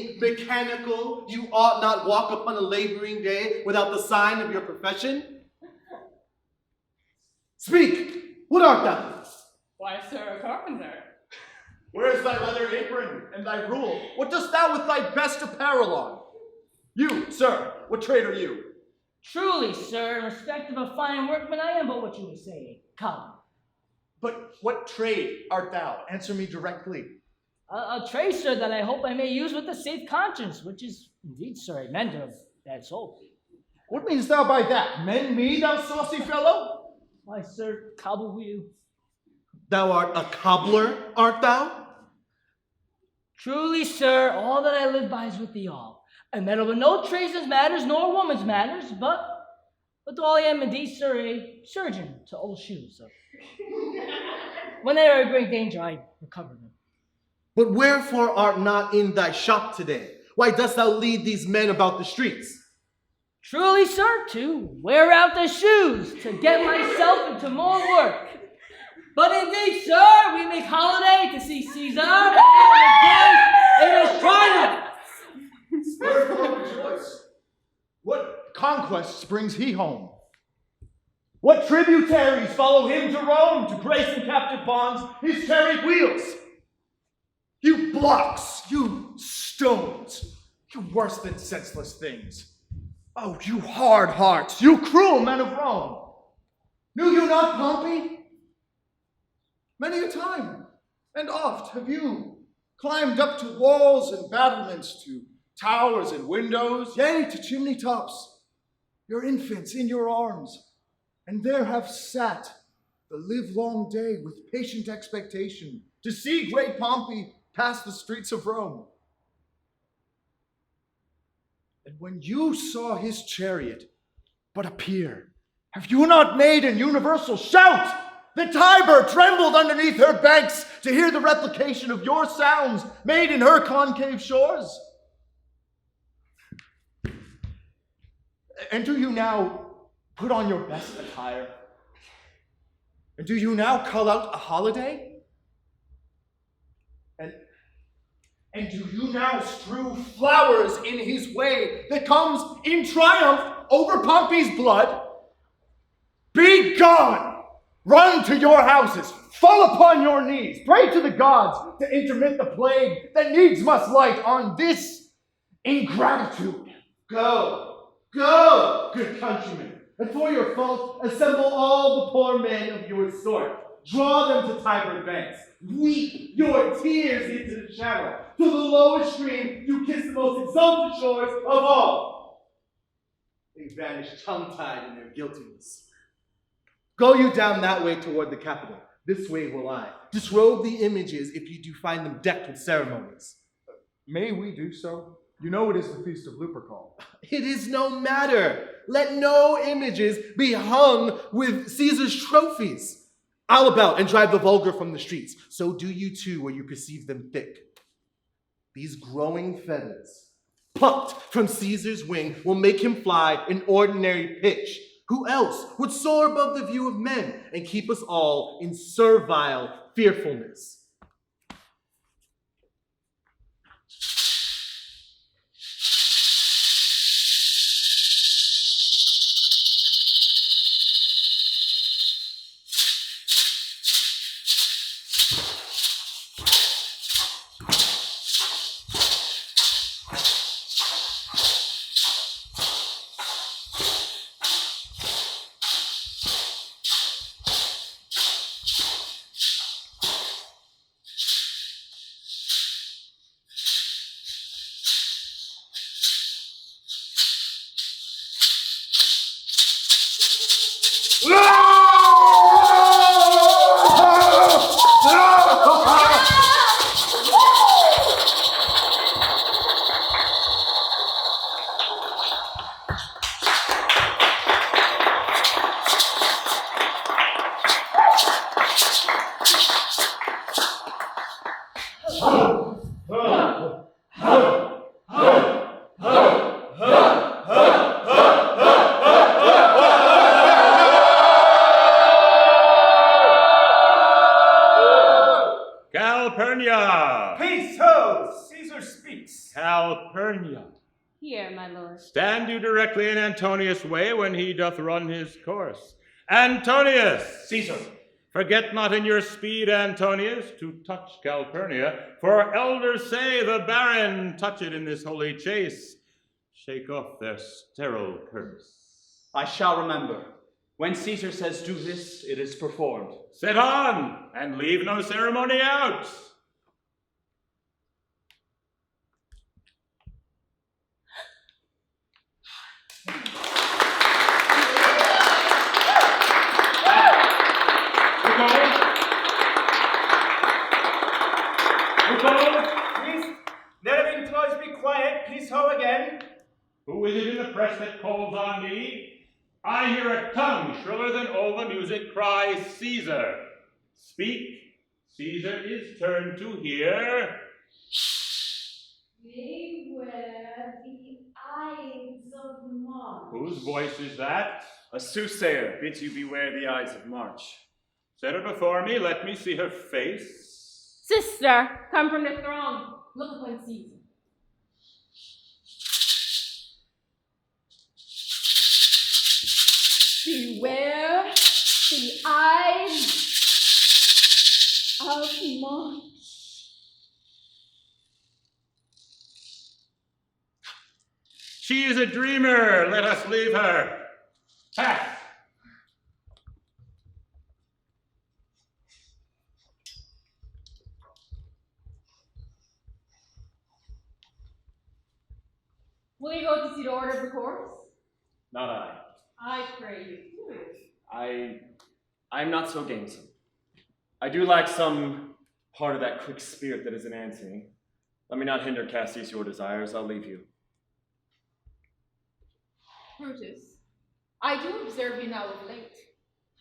being mechanical, you ought not walk upon a laboring day without the sign of your profession? Speak, what art thou? Why, sir, a carpenter. Where is thy leather apron and thy rule? What dost thou with thy best apparel on? You, sir, what trade are you? Truly, sir, in respect of a fine workman, I am but what you would say. Come. But what trade art thou? Answer me directly. A trade, sir, that I hope I may use with a safe conscience, which is indeed, sir, a mender of that soul. What meanest thou by that? Mend me, thou saucy fellow? Why, sir, cobble wheel. Thou art a cobbler, art thou? Truly, sir, all that I live by is with thee all. I meddle with no tradesman's matters, nor woman's matters, but all I am indeed, sir, a surgeon to old shoes. So. When they are in great danger, I recover them. But wherefore art not in thy shop today? Why dost thou lead these men about the streets? Truly, sir, to wear out the shoes, to get myself into more work. But indeed, sir, we make holiday to see Caesar and in his triumph. Wherefore rejoice? What conquests brings he home? What tributaries follow him to Rome to grace in captive bonds his chariot wheels? You blocks, you stones, you worse than senseless things. Oh, you hard hearts, you cruel men of Rome. Knew you not Pompey? Many a time and oft have you climbed up to walls and battlements, to towers and windows, yea, to chimney tops, your infants in your arms, and there have sat the livelong day with patient expectation to see great Pompey pass the streets of Rome. And when you saw his chariot but appear, have you not made an universal shout? The Tiber trembled underneath her banks to hear the replication of your sounds made in her concave shores. And do you now put on your best attire? And do you now call out a holiday? And do you now strew flowers in his way that comes in triumph over Pompey's blood? Be gone! Run to your houses, fall upon your knees, pray to the gods to intermit the plague that needs must light on this ingratitude. Go, go, good countrymen, and for your fault assemble all the poor men of your sort. Draw them to Tiber banks. Weep your tears into the channel. To the lowest stream you kiss the most exalted shores of all. They vanish tongue-tied in their guiltiness. Go you down that way toward the capital. This way will I. Disrobe the images if you do find them decked with ceremonies. May we do so? You know it is the feast of Lupercal. It is no matter. Let no images be hung with Caesar's trophies. I'll about and drive the vulgar from the streets. So do you too where you perceive them thick. These growing feathers, plucked from Caesar's wing, will make him fly in ordinary pitch. Who else would soar above the view of men and keep us all in servile fearfulness? Calphurnia. Here, my lord. Stand you directly in Antonius' way when he doth run his course. Antonius! Caesar. Forget not in your speed, Antonius, to touch Calphurnia, for elders say the baron touch it in this holy chase. Shake off their sterile curse. I shall remember. When Caesar says do this, it is performed. Sit on, and leave no ceremony out. Please, let him employees be quiet. Please ho again. Who is it in the press that calls on me? I hear a tongue shriller than all the music cry, Caesar. Speak, Caesar is turned to hear. Beware the eyes of March. Whose voice is that? A soothsayer bids you beware the eyes of March. Set her before me, let me see her face. Sister, come from the throng. Look upon Caesar. Beware the eyes of March. She is a dreamer, let us leave her. Pass. Will you go to see the order of the course? Not I. I pray you do it. I'm not so gamesome. I do lack some part of that quick spirit that is in Antony. Let me not hinder, Cassius, your desires. I'll leave you. Brutus, I do observe you now of late.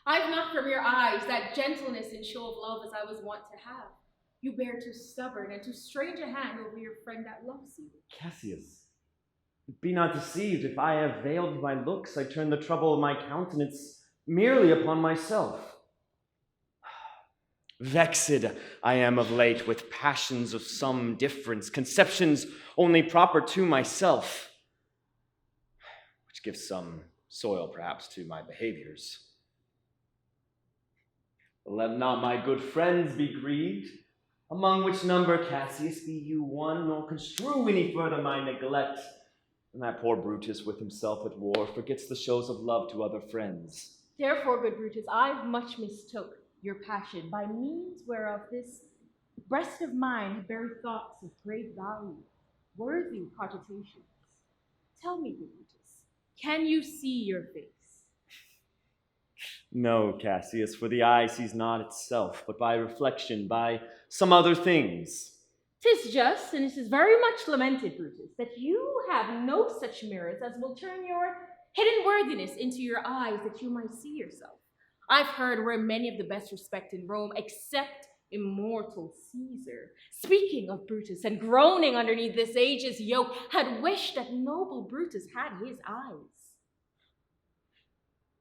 I've not from your eyes that gentleness and show of love as I was wont to have. You bear too stubborn and too strange a hand over your friend that loves you. Cassius, be not deceived. If I have veiled my looks, I turn the trouble of my countenance merely upon myself. Vexed I am of late with passions of some difference, conceptions only proper to myself, which gives some soil perhaps to my behaviors. Let not my good friends be grieved, among which number, Cassius, be you one, nor construe any further my neglect. And that poor Brutus with himself at war forgets the shows of love to other friends. Therefore, good Brutus, I've much mistook your passion, by means whereof this breast of mine had buried thoughts of great value, worthy cogitations. Tell me, good Brutus, can you see your face? No, Cassius, for the eye sees not itself, but by reflection, by some other things. 'Tis just, and it is very much lamented, Brutus, that you have no such mirrors as will turn your hidden worthiness into your eyes, that you might see yourself. I've heard where many of the best respect in Rome, except immortal Caesar, speaking of Brutus and groaning underneath this age's yoke, had wished that noble Brutus had his eyes.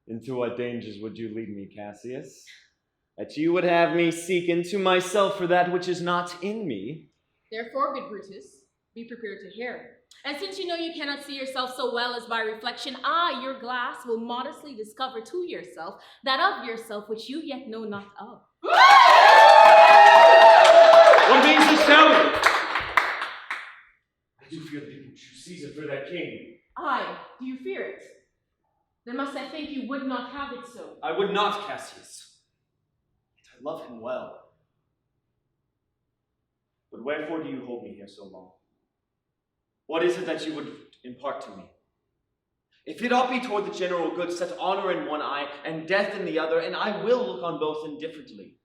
Into what dangers would you lead me, Cassius? That you would have me seek into myself for that which is not in me? Therefore, good Brutus, be prepared to hear. And since you know you cannot see yourself so well as by reflection, I, your glass, will modestly discover to yourself that of yourself which you yet know not of. What means this telling? I do fear that people choose Caesar for their king. Aye, do you fear it? Then must I think you would not have it so. I would not, Cassius. Yet I love him well. But wherefore do you hold me here so long? What is it that you would impart to me? If it ought be toward the general good, set honor in one eye and death in the other, and I will look on both indifferently.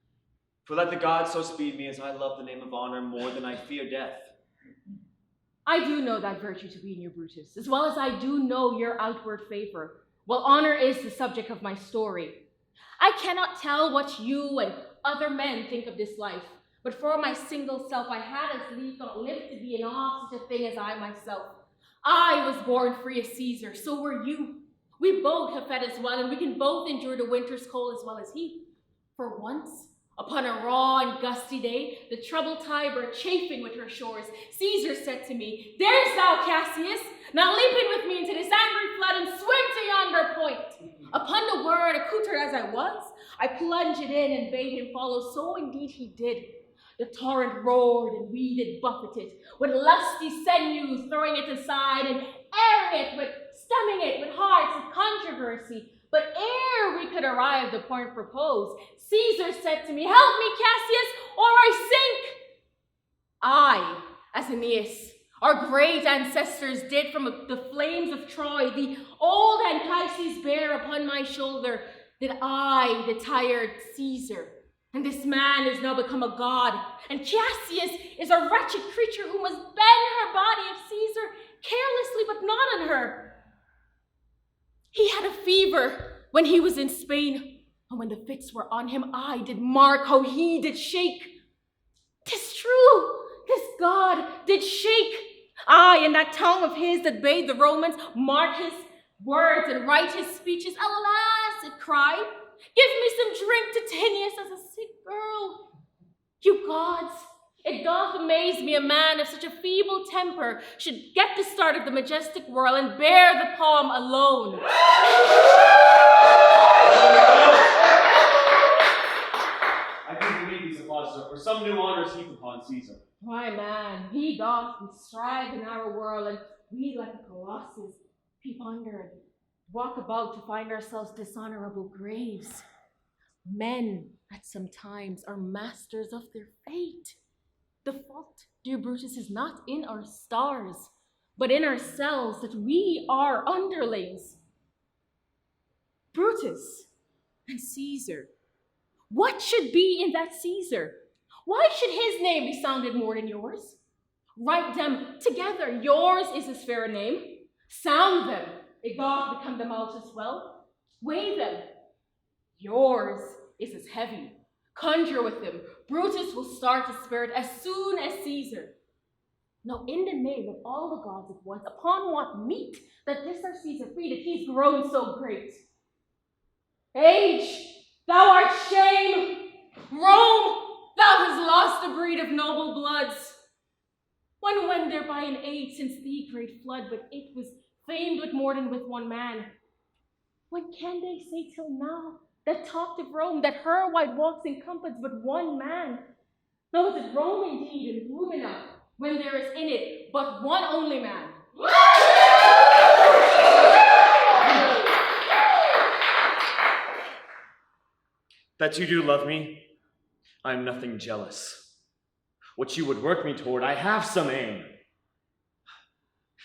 For let the gods so speed me as I love the name of honor more than I fear death. I do know that virtue to be in you, Brutus, as well as I do know your outward favor. Well, honor is the subject of my story. I cannot tell what you and other men think of this life, but for my single self, I had as lief not lived to be in all such a thing as I myself. I was born free as Caesar, so were you. We both have fed as well, and we can both endure the winter's cold as well as he. For once, Upon a raw and gusty day, the troubled Tiber chafing with her shores, Caesar said to me, "Darest thou, Cassius, now leap in with me into this angry flood and swim to yonder point?" Upon the word, accoutred as I was, I plunged in and bade him follow, so indeed he did. The torrent roared, and we did buffet it, with lusty sinews throwing it aside, and stemming it with hearts of controversy. But ere we could arrive the point proposed, Caesar said to me, "Help me, Cassius, or I sink." I, as Aeneas, our great ancestors did from the flames of Troy, the old Anchises bear upon my shoulder, did I, the tired Caesar. And this man is now become a god, and Cassius is a wretched creature who must bend her body of Caesar carelessly, but not on her. He had a fever when he was in Spain, and when the fits were on him, I did mark how he did shake. 'Tis true, this god did shake. I, in that tongue of his that bade the Romans mark his words and write his speeches, alas, it cried, "Give me some drink to Tinius as a sick girl." You gods, it doth amaze me a man of such a feeble temper should get the start of the majestic whirl and bear the palm alone. I think believe these applauses are for some new honors heaped upon Caesar. Why, man, he doth strive in our whirl, and we like the colossus peep under and walk about to find ourselves dishonorable graves. Men at some times are masters of their fate. The fault, dear Brutus, is not in our stars, but in ourselves, that we are underlings. Brutus and Caesar. What should be in that Caesar? Why should his name be sounded more than yours? Write them together. Yours is as fair a name. Sound them. It doth become the mouth as well. Weigh them. Yours is as heavy. Conjure with them. Brutus will start his spirit as soon as Caesar. Now, in the name of all the gods at once, upon what meat that this our Caesar free, that he's grown so great? Age, thou art shame. Rome, thou hast lost a breed of noble bloods. When went there by an age since the great flood, but it was famed with more than with one man? When can they say till now that talked of Rome, that her wide walks encompassed but one man? Now is it Rome indeed, and Lumina, when there is in it but one only man? That you do love me, I am nothing jealous. What you would work me toward, I have some aim.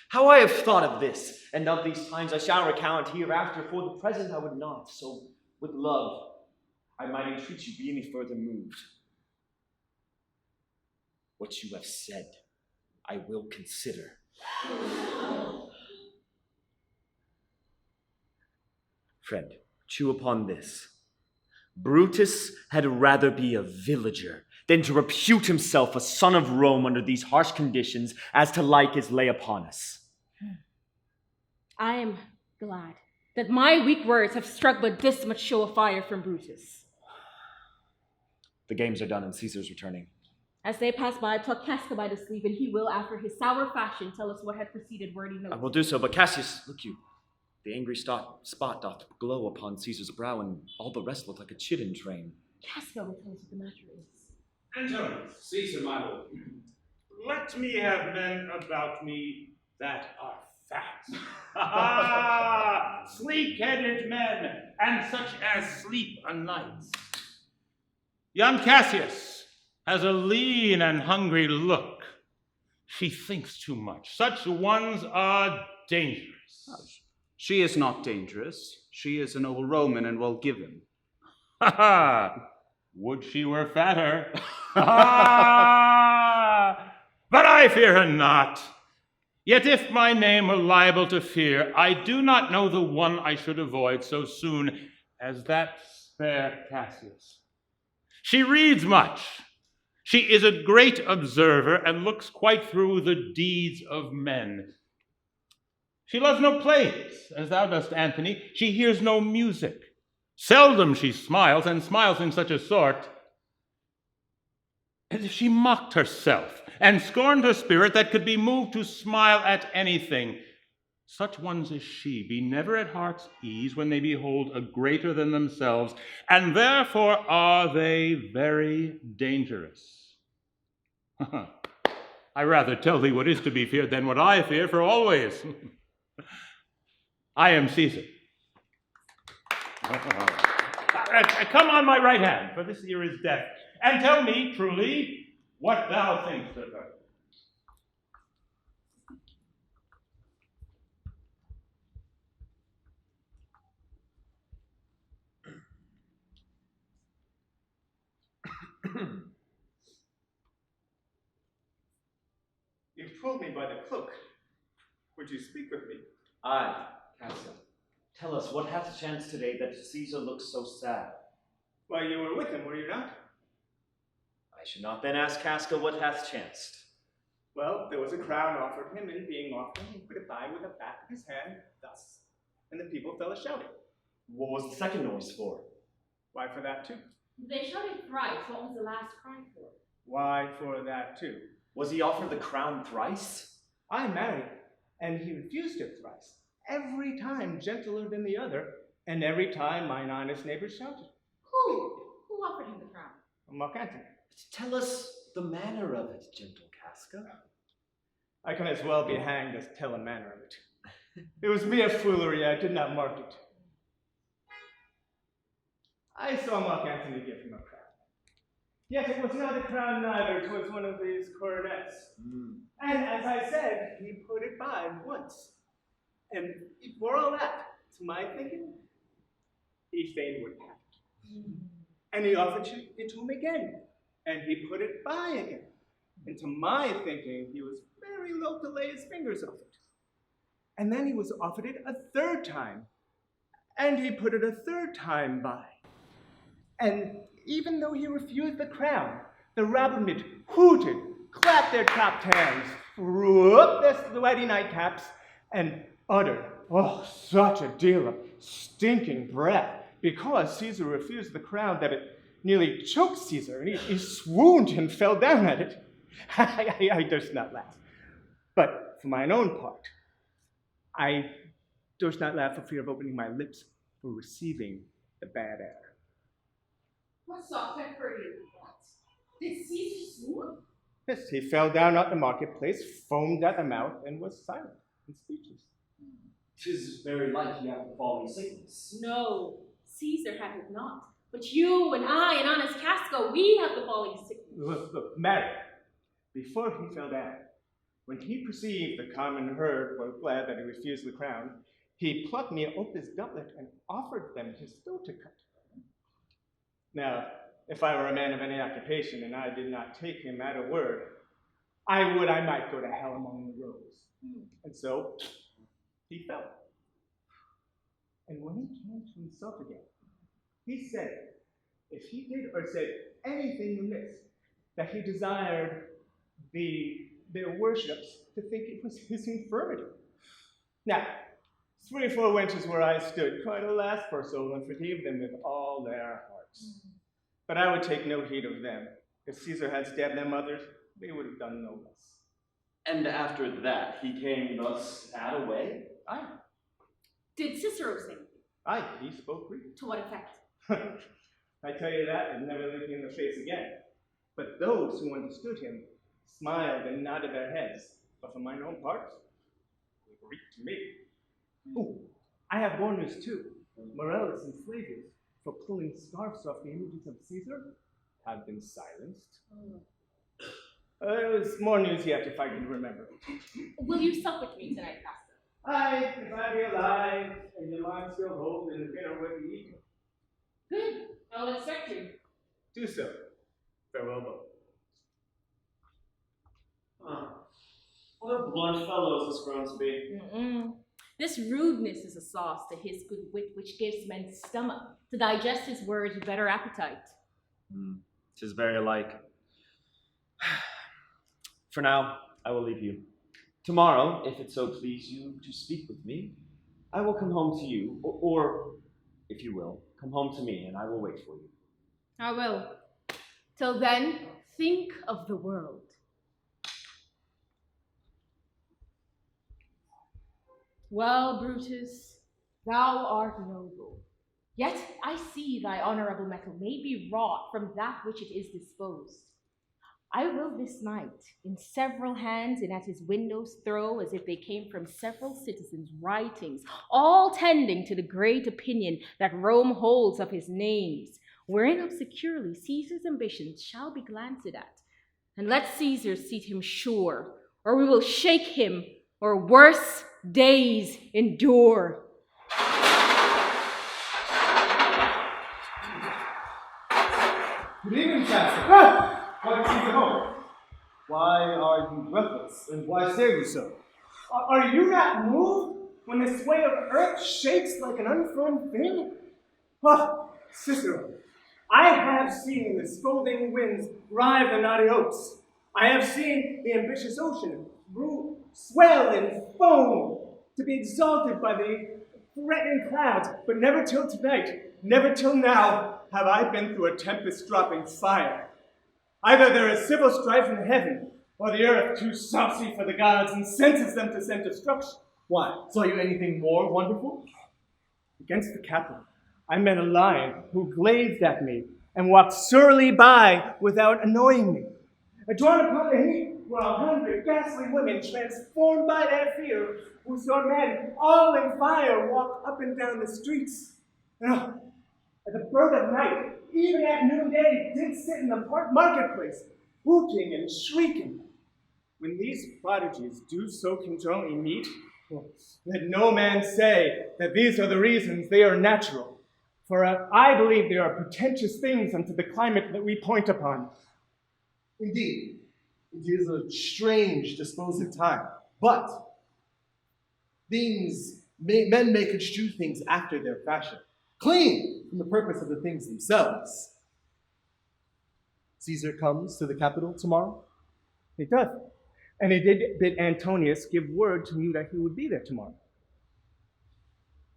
How I have thought of this, and of these times I shall recount hereafter, for the present I would not, so with love I might entreat you be any further moved. What you have said, I will consider. Friend, chew upon this. Brutus had rather be a villager than to repute himself a son of Rome under these harsh conditions, as to like is lay upon us. I am glad that my weak words have struck but this much show of fire from Brutus. The games are done and Caesar's returning. As they pass by, pluck Caska by the sleeve, and he will, after his sour fashion, tell us what had preceded wordy notes. I will do so, but Cassius, look you. The angry spot doth glow upon Caesar's brow, and all the rest look like a chidden train. Caska will tell us what the matter is. Antony, Caesar, my lord. let me have men about me that are fat. Ah, sleek-headed men, and such as sleep o' nights. Young Cassius has a lean and hungry look. She thinks too much. Such ones are dangerous. She is not dangerous. She is an old Roman and well given. Ha ha! Would she were fatter. Ah! But I fear her not. Yet if my name were liable to fear, I do not know the one I should avoid so soon as that fair Cassius. She reads much. She is a great observer and looks quite through the deeds of men. She loves no plays, as thou dost, Antony. She hears no music. Seldom she smiles, and smiles in such a sort as if she mocked herself and scorned her spirit that could be moved to smile at anything. Such ones as she be never at heart's ease when they behold a greater than themselves, and therefore are they very dangerous. I rather tell thee what is to be feared than what I fear for always. I am Caesar. Come on my right hand, for this ear is deaf, and tell me truly what thou thinkst of her. You pulled me by the cloak. Would you speak with me? Aye, Caska. Tell us, what hath chanced today that Caesar looks so sad? Why, you were with him, were you not? I should not then ask Caska what hath chanced. Well, there was a crown offered him, and being offered, he put it by with the back of his hand, thus. And the people fell a-shouting. What was the second noise for? Why, for that too. They shouted thrice. What was the last cry for? Why, for that too. Was he offered the crown thrice? I married, and he refused it thrice. Every time gentler than the other, and every time mine honest neighbors shouted. Who? Who offered him the crown? Mark Antony. Tell us the manner of it, gentle Caska. I can as well be hanged as tell a manner of it. It was mere foolery, I did not mark it. I saw Mark Antony give him a crown. Yet it was not a crown neither, 'twas one of these coronets. And as I said, he put it by once. And for all that, to my thinking, he fain would have it. And he offered it to him again, and he put it by again. And to my thinking, he was very loath to lay his fingers on it. And then he was offered it a third time, and he put it a third time by. And even though he refused the crown, the rabbinate hooted, clapped their chopped hands, threw up their sweaty nightcaps, and uttered, oh, such a deal of stinking breath, because Caesar refused the crown that it nearly choked Caesar, and he swooned and fell down at it. I durst not laugh. But for mine own part, I durst not laugh for fear of opening my lips for receiving the bad air. What soft I've heard you. What? Did Caesar swoon? Yes, he fell down at the marketplace, foamed at the mouth, and was silent and speechless. 'Tis very like he hath the falling sickness. No, Caesar had it not. But you and I and honest Caska, we have the falling sickness. Look, Mary, before he fell down, when he perceived the common herd were glad that he refused the crown, he plucked me off his doublet and offered them his throat to cut. Now, if I were a man of any occupation and I did not take him at a word, I might go to hell among the rows. And so, he fell. And when he came to himself again, he said, if he did or said anything amiss, that he desired their worships to think it was his infirmity. Now, 3 or 4 wenches where I stood cried alas poor soul and forgave them with all their hearts. But I would take no heed of them. If Caesar had stabbed them others, they would have done no less. And after that, he came thus sad away? Aye, Did Cicero say anything? aye, he spoke Greek. To what effect? I tell you that and never looked in the face again. But those who understood him smiled and nodded their heads. But for mine own part, Greek to me. Oh, I have more news too. Morellus and Flavius, for pulling scarfs off the images of Caesar, have been silenced. There's more news yet if I can remember. Will you sup with me tonight, Caska? Aye, if I be alive and your mind still holds in the dinner with the evening. Good. I'll expect you. Do so. Farewell both. What a blunt fellow has this grown to be. This rudeness is a sauce to his good wit, which gives men stomach to digest his words with better appetite. 'Tis very like. For now, I will leave you. Tomorrow, if it so please you to speak with me, I will come home to you, or if you will, come home to me, and I will wait for you. I will. Till then, Think of the world. Well, Brutus, thou art noble. Yet I see thy honorable metal may be wrought from that which it is disposed. I will this night in several hands and at his windows throw, as if they came from several citizens' writings, all tending to the great opinion that Rome holds of his names, wherein of securely Caesar's ambitions shall be glanced at. And let Caesar seat him sure, or we will shake him, or worse days endure. Good evening, Caska. Why is Caesar home? Why are you breathless, and why stare you so? Are you not moved when the sway of earth shakes like an unfurled thing? Ah, Cicero, I have seen the scolding winds rive the knotty oaks. I have seen the ambitious ocean swell and foam to be exalted by the threatening clouds, but never till tonight, never till now, have I been through a tempest-dropping fire. Either there is civil strife in heaven, or the earth too saucy for the gods and senses them to send destruction. Why? Saw you anything more wonderful? Against the Capitol, I met a lion who glazed at me and walked surlily by without annoying me. Drawn upon the heat were 100 ghastly women transformed by their fear, who saw men all in fire walk up and down the streets. Now, at the birth of night, even at noonday, did sit in the marketplace, whooping and shrieking. When these prodigies do so conjointly meet, let no man say that these are the reasons they are natural, for I believe they are pretentious things unto the climate that we point upon. Indeed, it is a strange disposed time, but men may construe things after their fashion, clean from the purpose of the things themselves. Caesar comes to the Capitol tomorrow? He doth. And he did bid Antonius give word to me that he would be there tomorrow.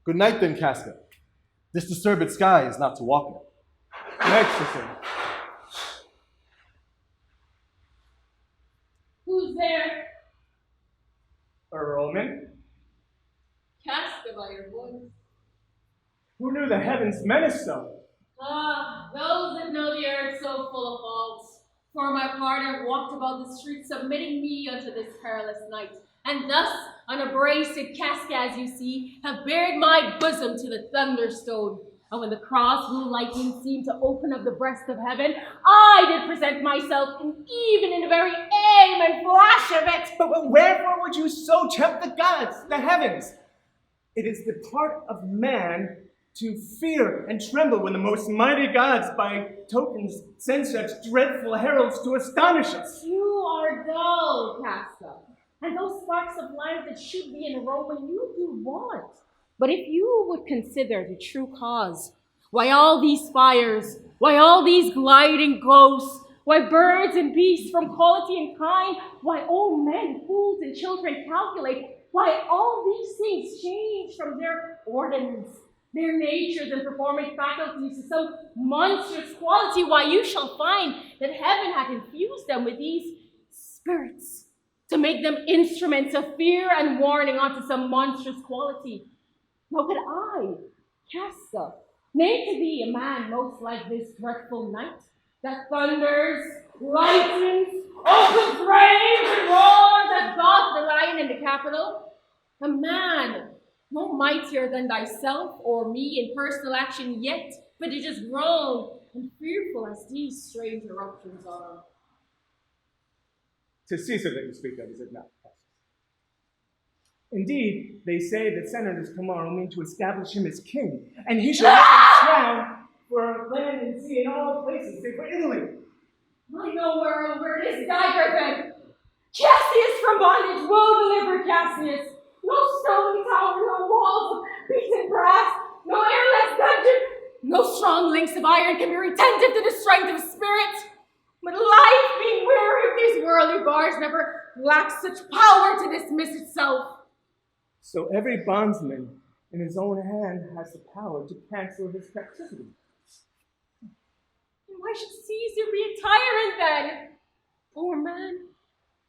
Good night then, Caska. This disturbed sky is not to walk in. Night, Cicero. Who's there? A Roman? Caska by your voice. Who knew the heavens menace so? Ah, those that know the earth so full of faults. For my part, I've walked about the streets, submitting me unto this perilous night, and thus, unabrased Caska, as you see, have bared my bosom to the thunderstone. And when the cross blue lightning seemed to open up the breast of heaven, I did present myself, even in the very aim and flash of it. But wherefore would you so tempt the gods, the heavens? It is the part of man to fear and tremble when the most mighty gods by tokens send such dreadful heralds to astonish us. You are dull, Caska, and those sparks of life that should be in a Roman you do want. But if you would consider the true cause, why all these fires, why all these gliding ghosts, why birds and beasts from quality and kind, why old men, fools, and children calculate, why all these things change from their ordinance, their natures and performing faculties to some monstrous quality, why you shall find that heaven hath infused them with these spirits to make them instruments of fear and warning unto some monstrous quality. Now could I, Caska, name to thee a man most like this dreadful night, that thunders, lightens, opens flames and roars as doth the lion in the Capitol? A man no mightier than thyself or me in personal action yet, but it is grown and fearful as these strange eruptions are. To Caesar that you speak of, is it not? Indeed, they say that senators tomorrow mean to establish him as king, and he shall have a crown for land and sea in all places, save for Italy. I know where it is, Griffin. Cassius from bondage will deliver Cassius. No stone tower, no walls of beaten brass, no airless dungeon, no strong links of iron can be retentive to the strength of spirit. But life, being weary of these worldly bars, never lacks such power to dismiss itself. So every bondsman in his own hand has the power to cancel his captivity. And why should Caesar be a tyrant then? Poor man.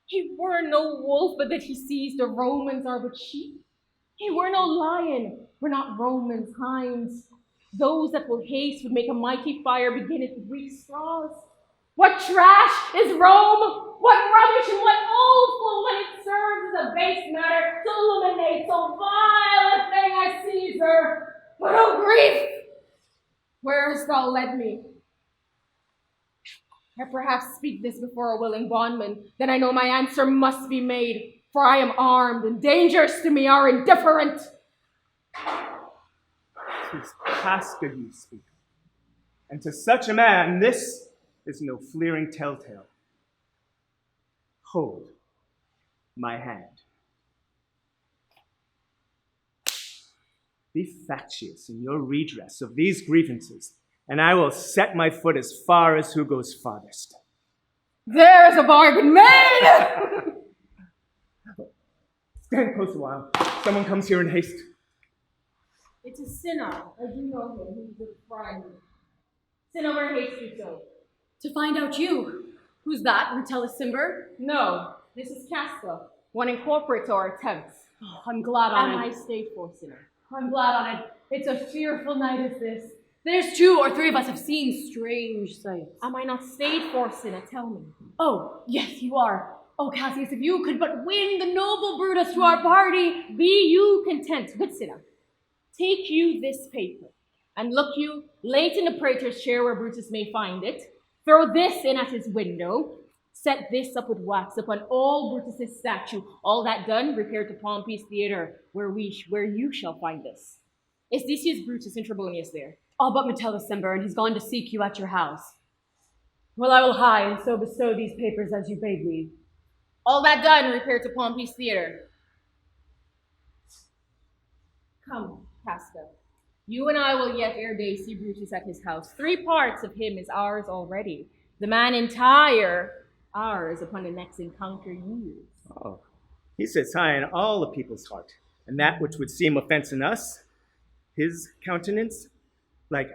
He were no wolf, but that he sees the Romans are but sheep. He were no lion, were not Romans hinds. Those that will haste would make a mighty fire begin at weak straws. What trash is Rome? What rubbish and what offal when it serves as a base matter to illuminate so vile a thing as Caesar? But oh grief! Where hast thou led me? I perhaps speak this before a willing bondman, then I know my answer must be made, for I am armed, and dangers to me are indifferent. 'Tis Caska you speak of, and to such a man this is no fleering telltale. Hold my hand. Be factious in your redress of these grievances, and I will set my foot as far as who goes farthest. There is a bargain made! Stand close a while. Someone comes here in haste. It is Cinna. I do know him. He's a friend. Cinna, where haste you so? To find out you. Who's that? Retellus Cimber? No, this is Caska, one incorporate to our attempts. Oh, I'm glad on Am it. I stayed for, Cinna? I'm glad on it. It's a fearful night as this. There's 2 or 3 of us have seen strange sights. Am I not stayed for, Cinna? Tell me. Oh, yes, you are. Oh, Cassius, if you could but win the noble Brutus to our party. Be you content, good Cinna. Take you this paper, and look you, lay it in the praetor's chair where Brutus may find it. Throw this in at his window. Set this up with wax upon all Brutus's statue. All that done, repair to Pompey's theater, where you shall find this. Is Decius, Brutus, and Trebonius there? All but Metellus Cimber, and he's gone to seek you at your house. Well, I will hie, and so bestow these papers as you bade me. All that done, repair to Pompey's theater. Come, Caska. You and I will yet ere day see Brutus at his house. 3 parts of him is ours already. The man entire ours upon the next encounter years. Oh, he sits high in all the people's heart, and that which would seem offense in us, his countenance, like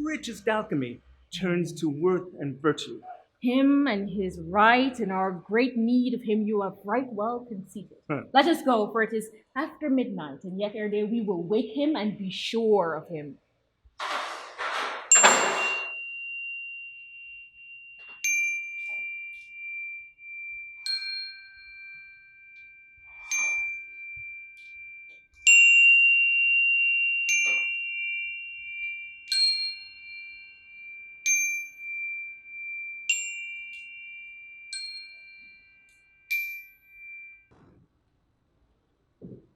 richest alchemy, turns to worth and virtue. Him and his right and our great need of him you have right well conceited. Let us go, for it is after midnight, and yet ere day we will wake him and be sure of him.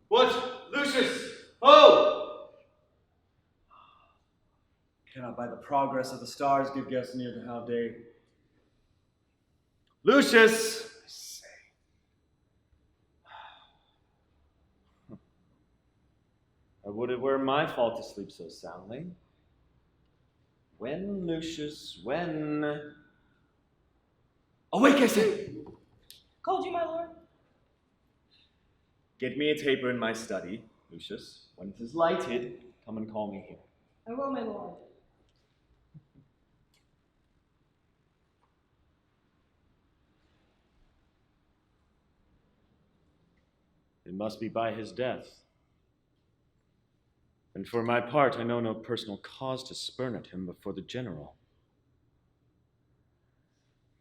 What? Lucius! Oh! Cannot by the progress of the stars give guess near to how day. Lucius! I say. I would it were my fault to sleep so soundly. When, Lucius, when? Awake, I say! Called you, my lord? Get me a taper in my study, Lucius. When it is lighted, come and call me here. I will, my lord. It must be by his death. And for my part, I know no personal cause to spurn at him before the general.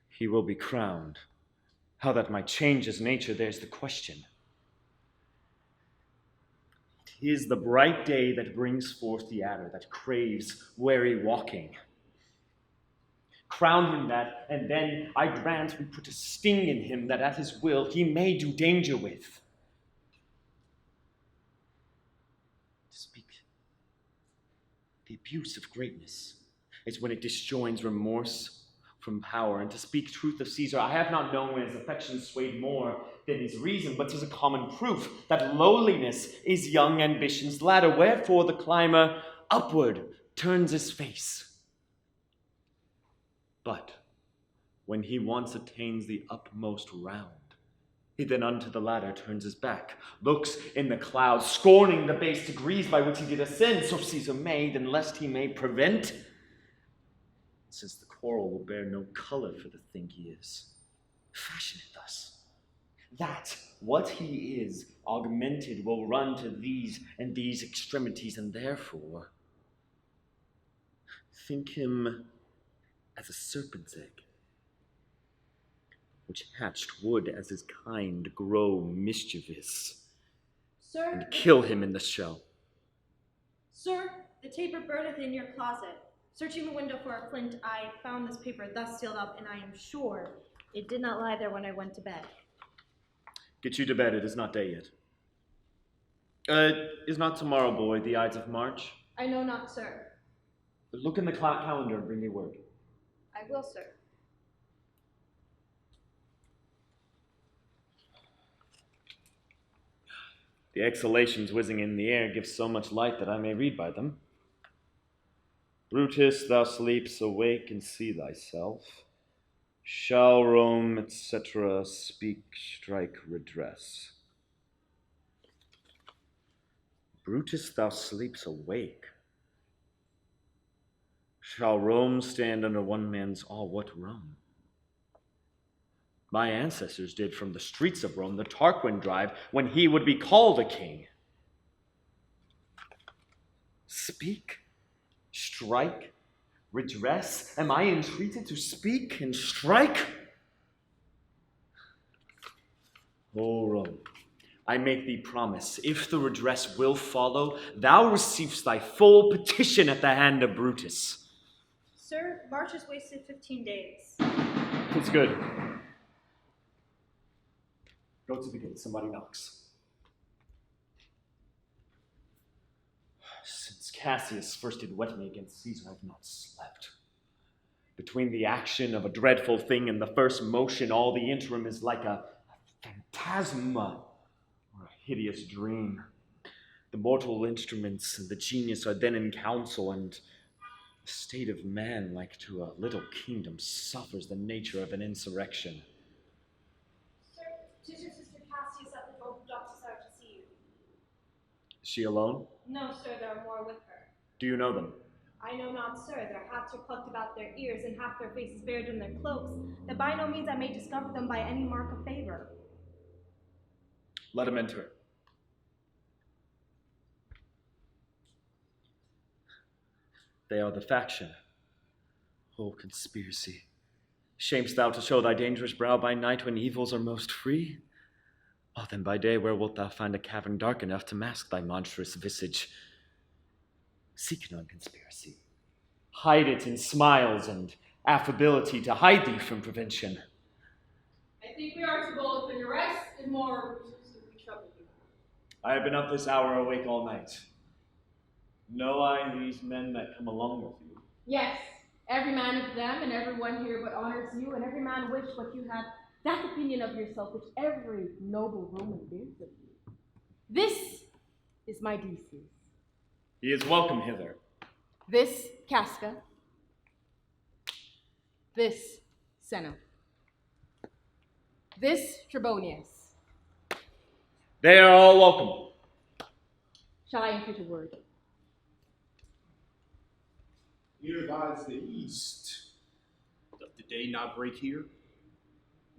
He will be crowned. How that might change his nature, there's the question. It is the bright day that brings forth the adder that craves wary walking. Crown him that, and then I grant we put a sting in him that at his will he may do danger with. To speak, the abuse of greatness is when it disjoins remorse from power, and to speak truth of Caesar, I have not known when his affections swayed more than his reason, but 'tis a common proof that lowliness is young ambition's ladder, wherefore the climber upward turns his face. But when he once attains the upmost round, he then unto the ladder turns his back, looks in the clouds, scorning the base degrees by which he did ascend, so Caesar made, and lest he may prevent, since the quarrel will bear no color for the thing he is. fashion it thus, that what he is augmented will run to these and these extremities, and therefore think him as a serpent's egg, which hatched would as his kind grow mischievous, Sir, and kill him in the shell. Sir, the taper burneth in your closet. Searching the window for a flint, I found this paper thus sealed up, and I am sure it did not lie there when I went to bed. Get you to bed, it is not day yet. Is not tomorrow, boy, the Ides of March? I know not, sir. Look in the calendar and bring me word. I will, sir. The exhalations whizzing in the air give so much light that I may read by them. Brutus, thou sleeps, awake and see thyself. Shall Rome, etc., speak, strike, redress. Brutus, thou sleeps, awake. Shall Rome stand under one man's awe? What Rome? My ancestors did from the streets of Rome the Tarquin drive when he would be called a king. Speak, strike, redress. Am I entreated to speak and strike? O Rome, I make thee promise, if the redress will follow, thou receivest thy full petition at the hand of Brutus. Sir, March has wasted 15 days. It's good. Go to the gate, somebody knocks. Since Cassius first did wet me against Caesar, I've not slept. Between the action of a dreadful thing and the first motion, all the interim is like a phantasma or a hideous dream. The mortal instruments and the genius are then in council, and the state of man, like to a little kingdom, suffers the nature of an insurrection. Sir, 'tis your sister Cassius at the doctor's out to see you. Is she alone? No, sir, there are more with her. Do you know them? I know not, sir. Their hats are plucked about their ears, and half their faces buried in their cloaks, that by no means I may discover them by any mark of favor. Let him enter. They are the faction. O conspiracy, shamest thou to show thy dangerous brow by night when evils are most free? Oh, then by day where wilt thou find a cavern dark enough to mask thy monstrous visage? Seek none conspiracy. Hide it in smiles and affability to hide thee from prevention. I think we are too bold for your rest, and more reasons to trouble you. I have been up this hour awake all night. Know I these men that come along with you? Yes, every man of them, and every one here but honors you, and every man wish what you had, that opinion of yourself which every noble Roman bears of you. This is my Decius. He is welcome hither. This Caska. This Cinna. This Trebonius. They are all welcome. Shall I impute a word? Here lies the east. Doth the day not break here?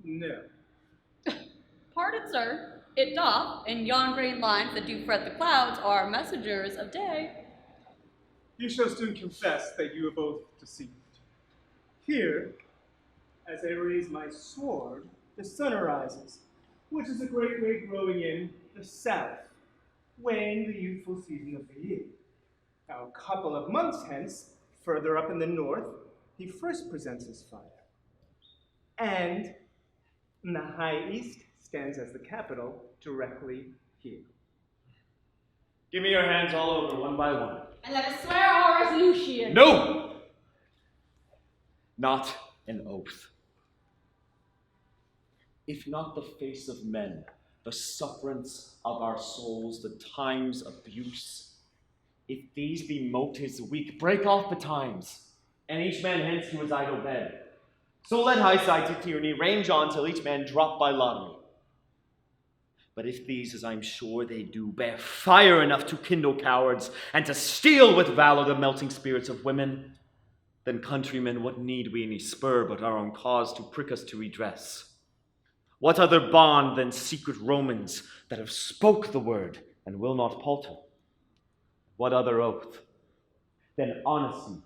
No. Pardon, sir, it doth, and yon green lines that do fret the clouds are messengers of day. You shall soon confess that you are both deceived. Here, as I raise my sword, the sun arises, which is a great way growing in the south, weighing the youthful season of the year. Now, a couple of months hence, further up in the north, he first presents his fire. And in the high east stands as the capital directly here. Give me your hands all over, one by one. And let us swear our resolution. No! Not an oath. If not the face of men, the sufferance of our souls, the times of abuse, if these be motives weak, break off betimes, and each man hence to his idle bed. So let high sides of tyranny range on till each man drop by lottery. But if these, as I'm sure they do, bear fire enough to kindle cowards, and to steal with valor the melting spirits of women, then countrymen, what need we any spur but our own cause to prick us to redress? What other bond than secret Romans that have spoke the word and will not palter? What other oath than honesty,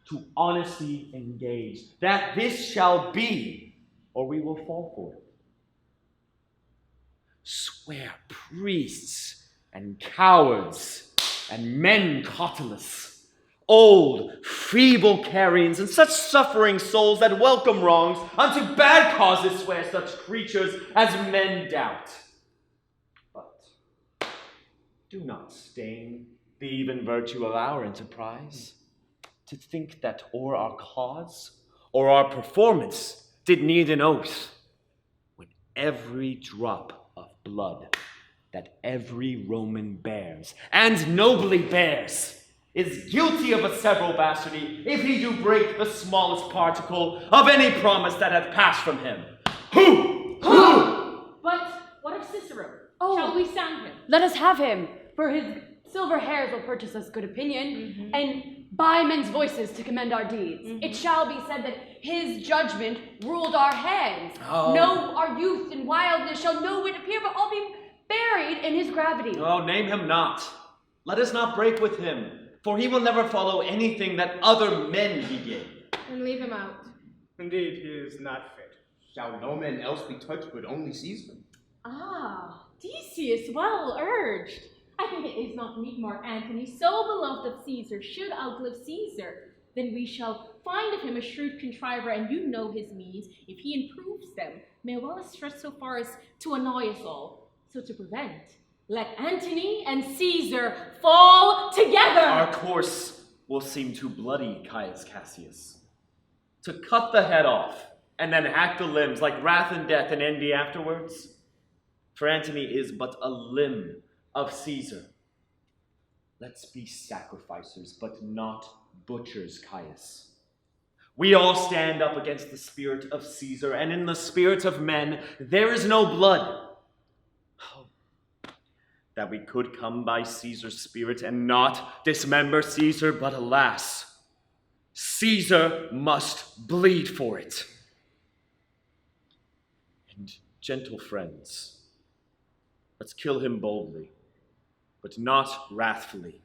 to honesty engage, that this shall be, or we will fall for it? Swear priests and cowards and men cautelous, old, feeble carrions, and such suffering souls that welcome wrongs, unto bad causes swear such creatures as men doubt. But do not stain the even virtue of our enterprise, to think that or our cause or our performance did need an oath, when every drop of blood that every Roman bears, and nobly bears, is guilty of a several bastardy, if he do break the smallest particle of any promise that hath passed from him. Who? But what of Cicero? Oh. Shall we sound him? Let us have him, for his silver hairs will purchase us good opinion, and buy men's voices to commend our deeds. It shall be said that his judgment ruled our hands. Oh. No, our youth and wildness shall no whit appear, but all be buried in his gravity. Oh, name him not. Let us not break with him, for he will never follow anything that other men begin. And leave him out. Indeed, he is not fit. Shall no man else be touched but only Caesar? Ah, Decius, well urged. I think it is not meet Mark Antony, so beloved of Caesar, should outlive Caesar. Then we shall find of him a shrewd contriver, and you know his means, if he improves them, may well stretch so far as to annoy us all. So to prevent, let Antony and Caesar fall together. Our course will seem too bloody, Caius Cassius. To cut the head off, and then hack the limbs like wrath and death and envy afterwards. For Antony is but a limb of Caesar. Let's be sacrificers, but not butchers, Caius. We all stand up against the spirit of Caesar, and in the spirit of men there is no blood. Oh, that we could come by Caesar's spirit and not dismember Caesar, but alas, Caesar must bleed for it. And gentle friends, let's kill him boldly, but not wrathfully.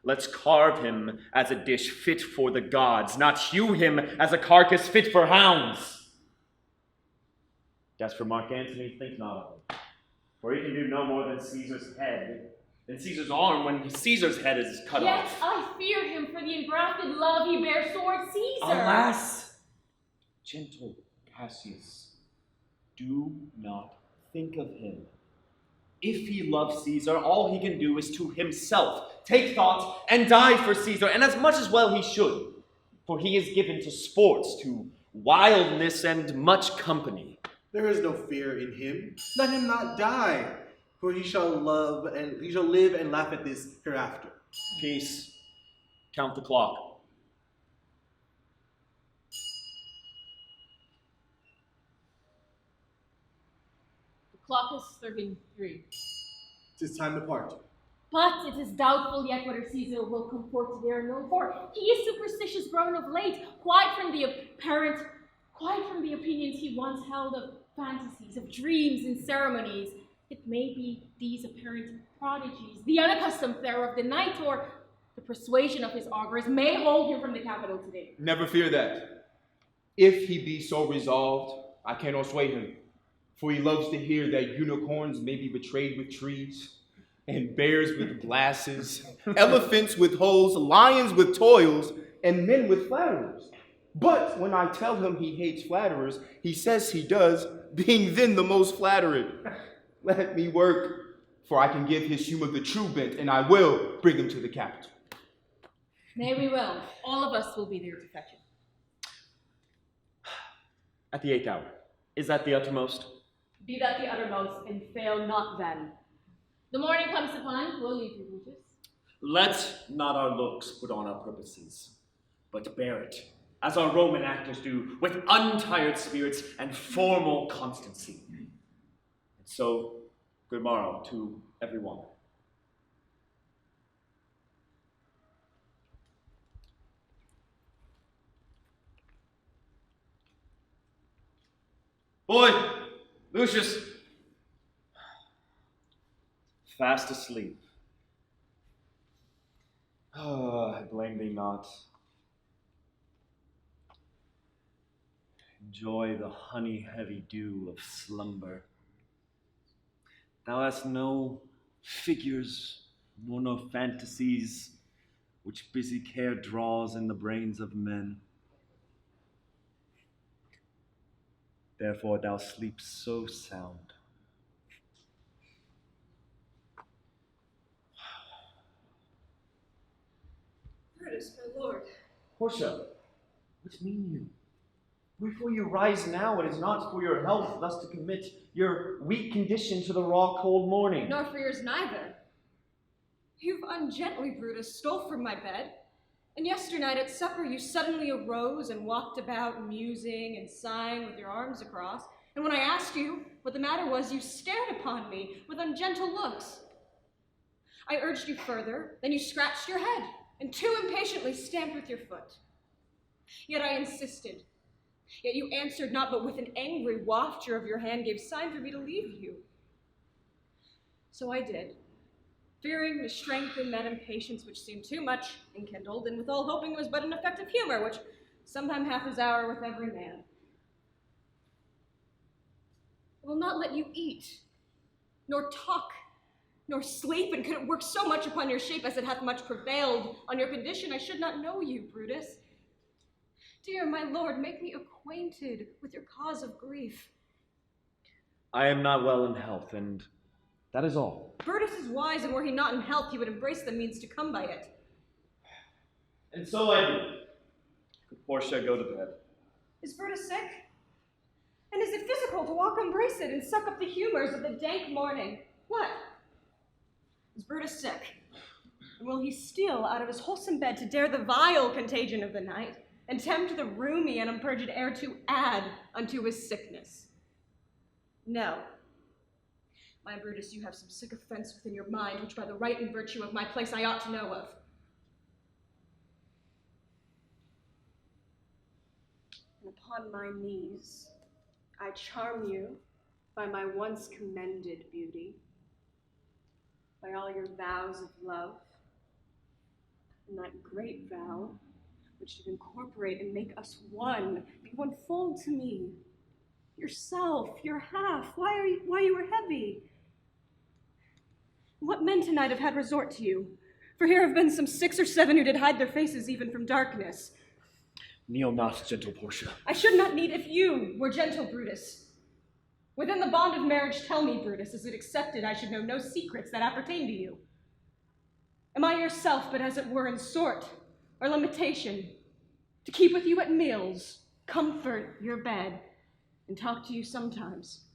Let's carve him as a dish fit for the gods, not hew him as a carcass fit for hounds. As for Mark Antony, think not of him, for he can do no more than Caesar's head, than Caesar's arm when Caesar's head is cut Yet off. I fear him for the engrafted love he bears toward Caesar. Alas, gentle Cassius, do not think of him. If he loves Caesar, all he can do is to himself take thought and die for Caesar, and as much as well he should, for he is given to sports, to wildness, and much company. There is no fear in him. Let him not die, for he shall live and laugh at this hereafter. Peace. Count the clock. The clock is striking 3. 'Tis time to part. But it is doubtful yet whether Caesar will come forth today or no, for he is superstitious grown of late, quite from the opinions he once held of fantasies, of dreams and ceremonies. It may be these apparent prodigies, the unaccustomed terror of the night, or the persuasion of his augurs may hold him from the capital today. Never fear that. If he be so resolved, I cannot sway him, for he loves to hear that unicorns may be betrayed with trees, and bears with glasses, elephants with holes, lions with toils, and men with flatterers. But when I tell him he hates flatterers, he says he does, being then the most flattered. Let me work, for I can give his humor the true bent, and I will bring him to the capital. Nay, we will. All of us will be there to fetch him. At the 8th hour. Is that the uttermost? Be that the uttermost, and fail not then. The morning comes upon, we'll leave you, Brutus. Let not our looks put on our purposes, but bear it, as our Roman actors do, with untired spirits and formal constancy. And so, good morrow to everyone. Boy, Lucius, fast asleep. I blame thee not. Enjoy the honey-heavy dew of slumber. Thou hast no figures, nor no fantasies, which busy care draws in the brains of men. Therefore thou sleeps so sound. Brutus, my lord. Portia, what mean you? Wherefore you rise now? It is not for your health thus to commit your weak condition to the raw cold morning. Nor for yours neither. You've ungently, Brutus, stole from my bed, and yesternight at supper you suddenly arose and walked about musing and sighing with your arms across, and when I asked you what the matter was, you stared upon me with ungentle looks. I urged you further, then you scratched your head, and too impatiently stamped with your foot. Yet I insisted. Yet you answered not, but with an angry wafture of your hand gave sign for me to leave you. So I did, fearing to strengthen that impatience which seemed too much enkindled, and withal hoping it was but an effect of humor, which sometime hath his hour with every man. I will not let you eat, nor talk, nor sleep, and could it work so much upon your shape as it hath much prevailed on your condition, I should not know you, Brutus. Dear my lord, make me acquainted with your cause of grief. I am not well in health, and that is all. Brutus is wise, and were he not in health, he would embrace the means to come by it. And so I do. Could Portia go to bed? Is Brutus sick? And is it physical to walk unbraced and suck up the humors of the dank morning? What? Is Brutus sick? And will he steal out of his wholesome bed to dare the vile contagion of the night, and tempt the rheumy and unpurged air to add unto his sickness? No. My Brutus, you have some sick offense within your mind, which by the right and virtue of my place I ought to know of. And upon my knees, I charm you by my once commended beauty, by all your vows of love, and that great vow which did incorporate and make us one, be one fold to me. Yourself, your half, why you were heavy? What men tonight have had resort to you? For here have been some 6 or 7 who did hide their faces even from darkness. Kneel not, gentle Portia. I should not need if you were gentle, Brutus. Within the bond of marriage, tell me, Brutus, is it accepted I should know no secrets that appertain to you? Am I yourself, but as it were in sort or limitation, to keep with you at meals, comfort your bed, and talk to you sometimes?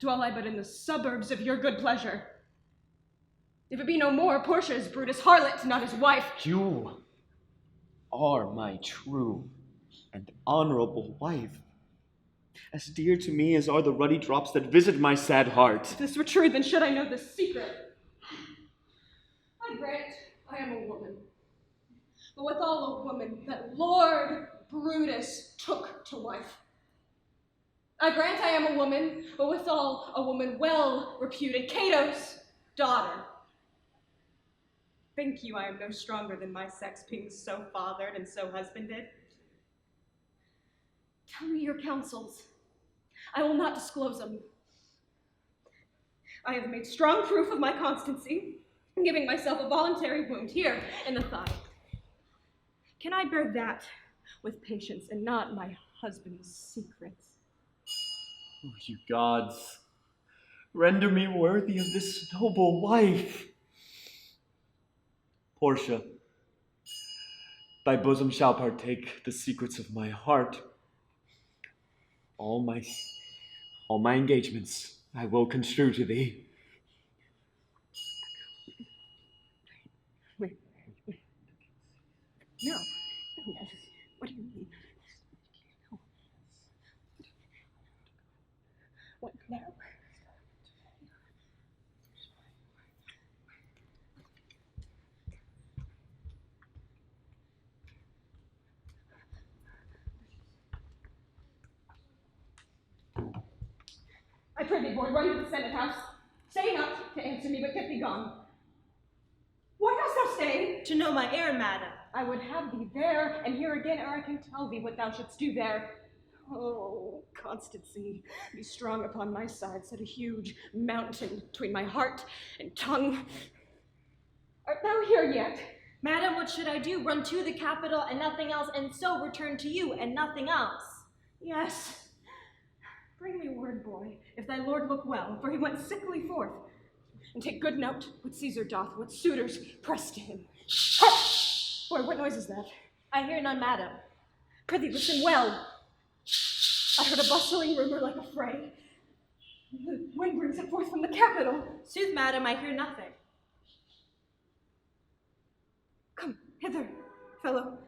Dwell I but in the suburbs of your good pleasure? If it be no more, Portia is Brutus' harlot, not his wife. You are my true and honorable wife, as dear to me as are the ruddy drops that visit my sad heart. If this were true, then should I know the secret. I grant I am a woman, but withal a woman that Lord Brutus took to wife. I grant I am a woman, but withal a woman well reputed, Cato's daughter. Think you I am no stronger than my sex, being so fathered and so husbanded? Tell me your counsels. I will not disclose them. I have made strong proof of my constancy, giving myself a voluntary wound here in the thigh. Can I bear that with patience and not my husband's secrets? Oh, you gods, render me worthy of this noble wife. Portia, thy bosom shall partake the secrets of my heart. All my engagements I will construe to thee. Wait. No. What do you mean? No. What now? I pray thee, boy, run to the Senate house. Stay not to answer me, but get thee gone. Why dost thou stay? To know my errand, madam. I would have thee there, and here again, ere I can tell thee what thou shouldst do there. Oh, constancy, be strong upon my side, set a huge mountain between my heart and tongue. Art thou here yet? Madam, what should I do? Run to the capital and nothing else, and so return to you and nothing else. Yes. Bring me word, boy, if thy lord look well, for he went sickly forth. And take good note what Caesar doth, what suitors press to him. Hark! Boy, what noise is that? I hear none, madam. Prithee, listen well. I heard a bustling rumor like a fray. The wind brings it forth from the capital. Sooth, madam, I hear nothing. Come hither, fellow.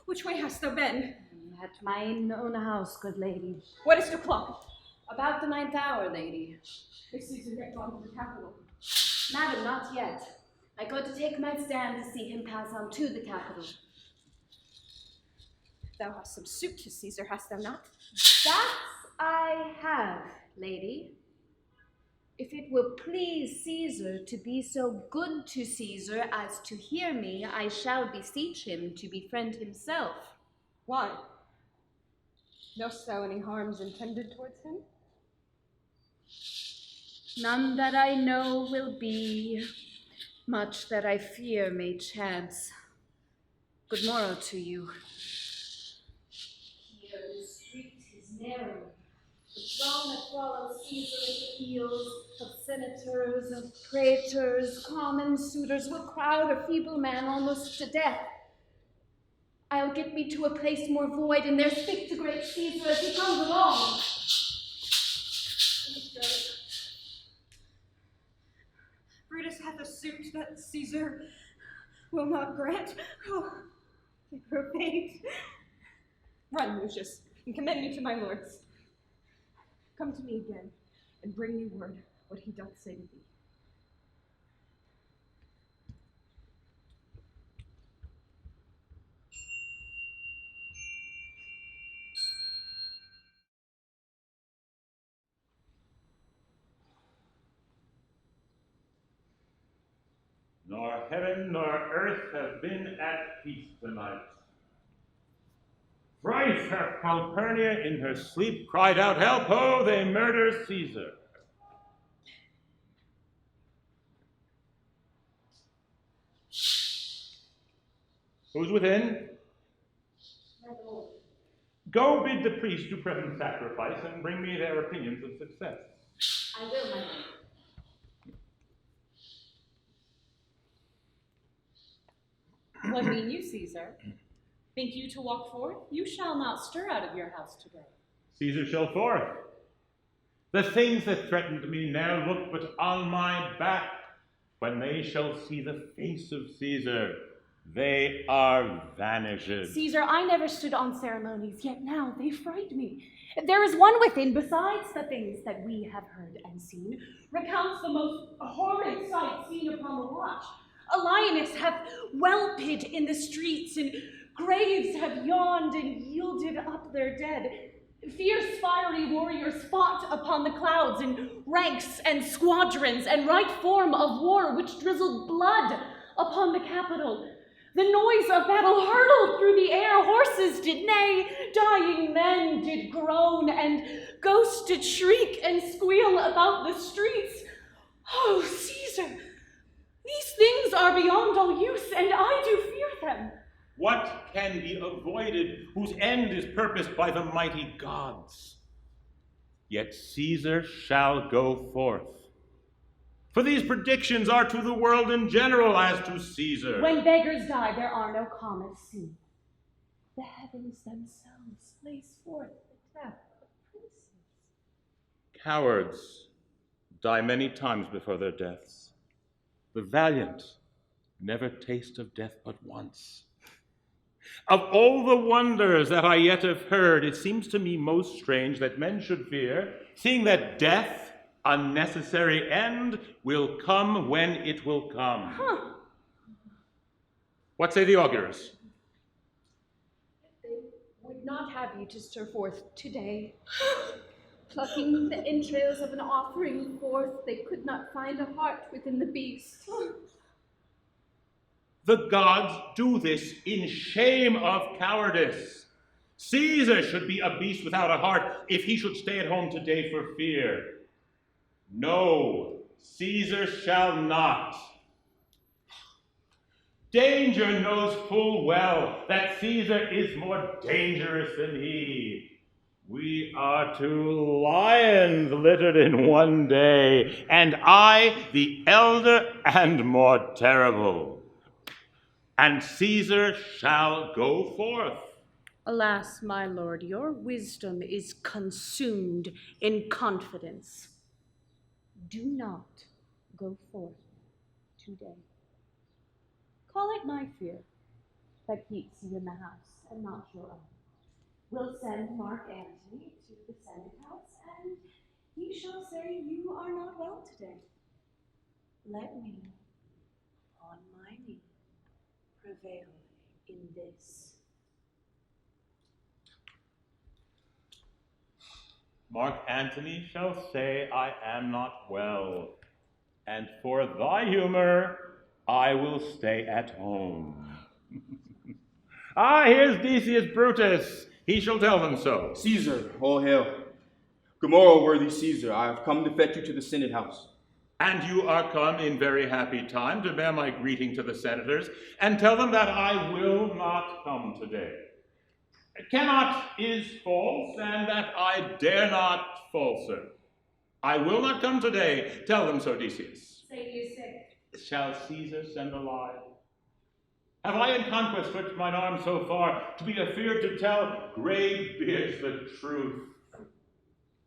Which way hast thou been? At mine own house, good lady. What is 'clock? About the 9th hour, lady. Is Caesar yet gone to the capital? Madam, not yet. I go to take my stand to see him pass on to the capital. Thou hast some suit to Caesar, hast thou not? That I have, lady. If it will please Caesar to be so good to Caesar as to hear me, I shall beseech him to befriend himself. Why? Knowst thou any harms intended towards him? None that I know will be, much that I fear may chance. Good morrow to you. Here the street is narrow. The throng that follows Caesar in the fields, of senators, of praetors, common suitors, will crowd a feeble man almost to death. I'll get me to a place more void, and there speak to great Caesar as he comes along. Brutus hath a suit that Caesar will not grant. Oh, they grow faint. Run, Lucius, and commend me to my lords. Come to me again, and bring me word what he doth say to thee. Nor heaven nor earth have been at peace tonight. Thrice hath Calphurnia in her sleep cried out, "Help, ho, they murder Caesar." Who's within? My lord. Go bid the priest do present sacrifice and bring me their opinions of success. I will, my lord. What mean you, Caesar? Think you to walk forth? You shall not stir out of your house today. Caesar shall forth. The things that threatened me now look but on my back. When they shall see the face of Caesar, they are vanished. Caesar, I never stood on ceremonies, yet now they fright me. There is one within, besides the things that we have heard and seen, recounts the most horrid sight seen upon the watch. A lioness hath whelped in the streets, and graves have yawned and yielded up their dead. Fierce fiery warriors fought upon the clouds in ranks and squadrons, and right form of war which drizzled blood upon the capital. The noise of battle hurtled through the air, horses did neigh, dying men did groan, and ghosts did shriek and squeal about the streets. Oh, Caesar, these things are beyond all use, and I do fear them. What can be avoided whose end is purposed by the mighty gods? Yet Caesar shall go forth. For these predictions are to the world in general as to Caesar. When beggars die, there are no comets seen. The heavens themselves place forth the death of princes. Cowards die many times before their deaths. The valiant never taste of death but once. Of all the wonders that I yet have heard, it seems to me most strange that men should fear, seeing that death, a necessary end, will come when it will come. What say the augurs? They would would not have you to stir forth today. Plucking the entrails of an offering forth, they could not find a heart within the beast. The gods do this in shame of cowardice. Caesar should be a beast without a heart if he should stay at home today for fear. No, Caesar shall not. Danger knows full well that Caesar is more dangerous than he. We are two lions littered in one day, and I the elder and more terrible. And Caesar shall go forth. Alas, my lord, your wisdom is consumed in confidence. Do not go forth today. Call it my fear that keeps you in the house and not your own. We'll send Mark Antony to the Senate House, and he shall say you are not well today. Let me, on my knee, prevail in this. Mark Antony shall say I am not well, and for thy humor I will stay at home. Here's Decius Brutus. He shall tell them so. Caesar, all hail. Good morrow, worthy Caesar. I have come to fetch you to the Senate House. And you are come in very happy time to bear my greeting to the senators, and tell them that I will not come today. Cannot is false, and that I dare not falser. I will not come today. Tell them so, Decius. Say you say. Shall Caesar send alive? Have I in conquest stretched mine arm so far to be afeard to tell grey beards the truth?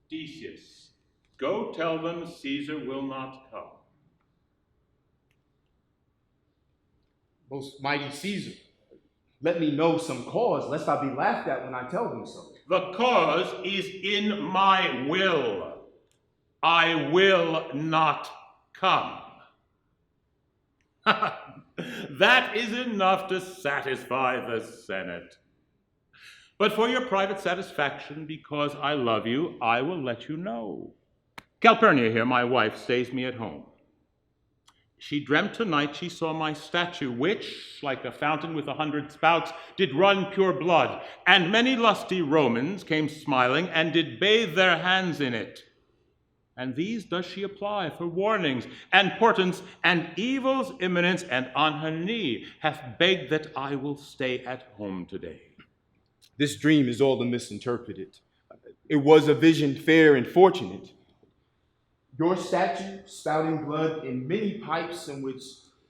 Decius, go tell them Caesar will not come. Most mighty Caesar, let me know some cause, lest I be laughed at when I tell them so. The cause is in my will. I will not come. That is enough to satisfy the Senate. But for your private satisfaction, because I love you, I will let you know. Calphurnia here, my wife, stays me at home. She dreamt tonight she saw my statue, which, like a fountain with 100 spouts, did run pure blood, and many lusty Romans came smiling and did bathe their hands in it. And these does she apply for warnings and portents and evils imminence, and on her knee hath begged that I will stay at home today. This dream is all the misinterpreted. It was a vision fair and fortunate. Your statue spouting blood in many pipes in which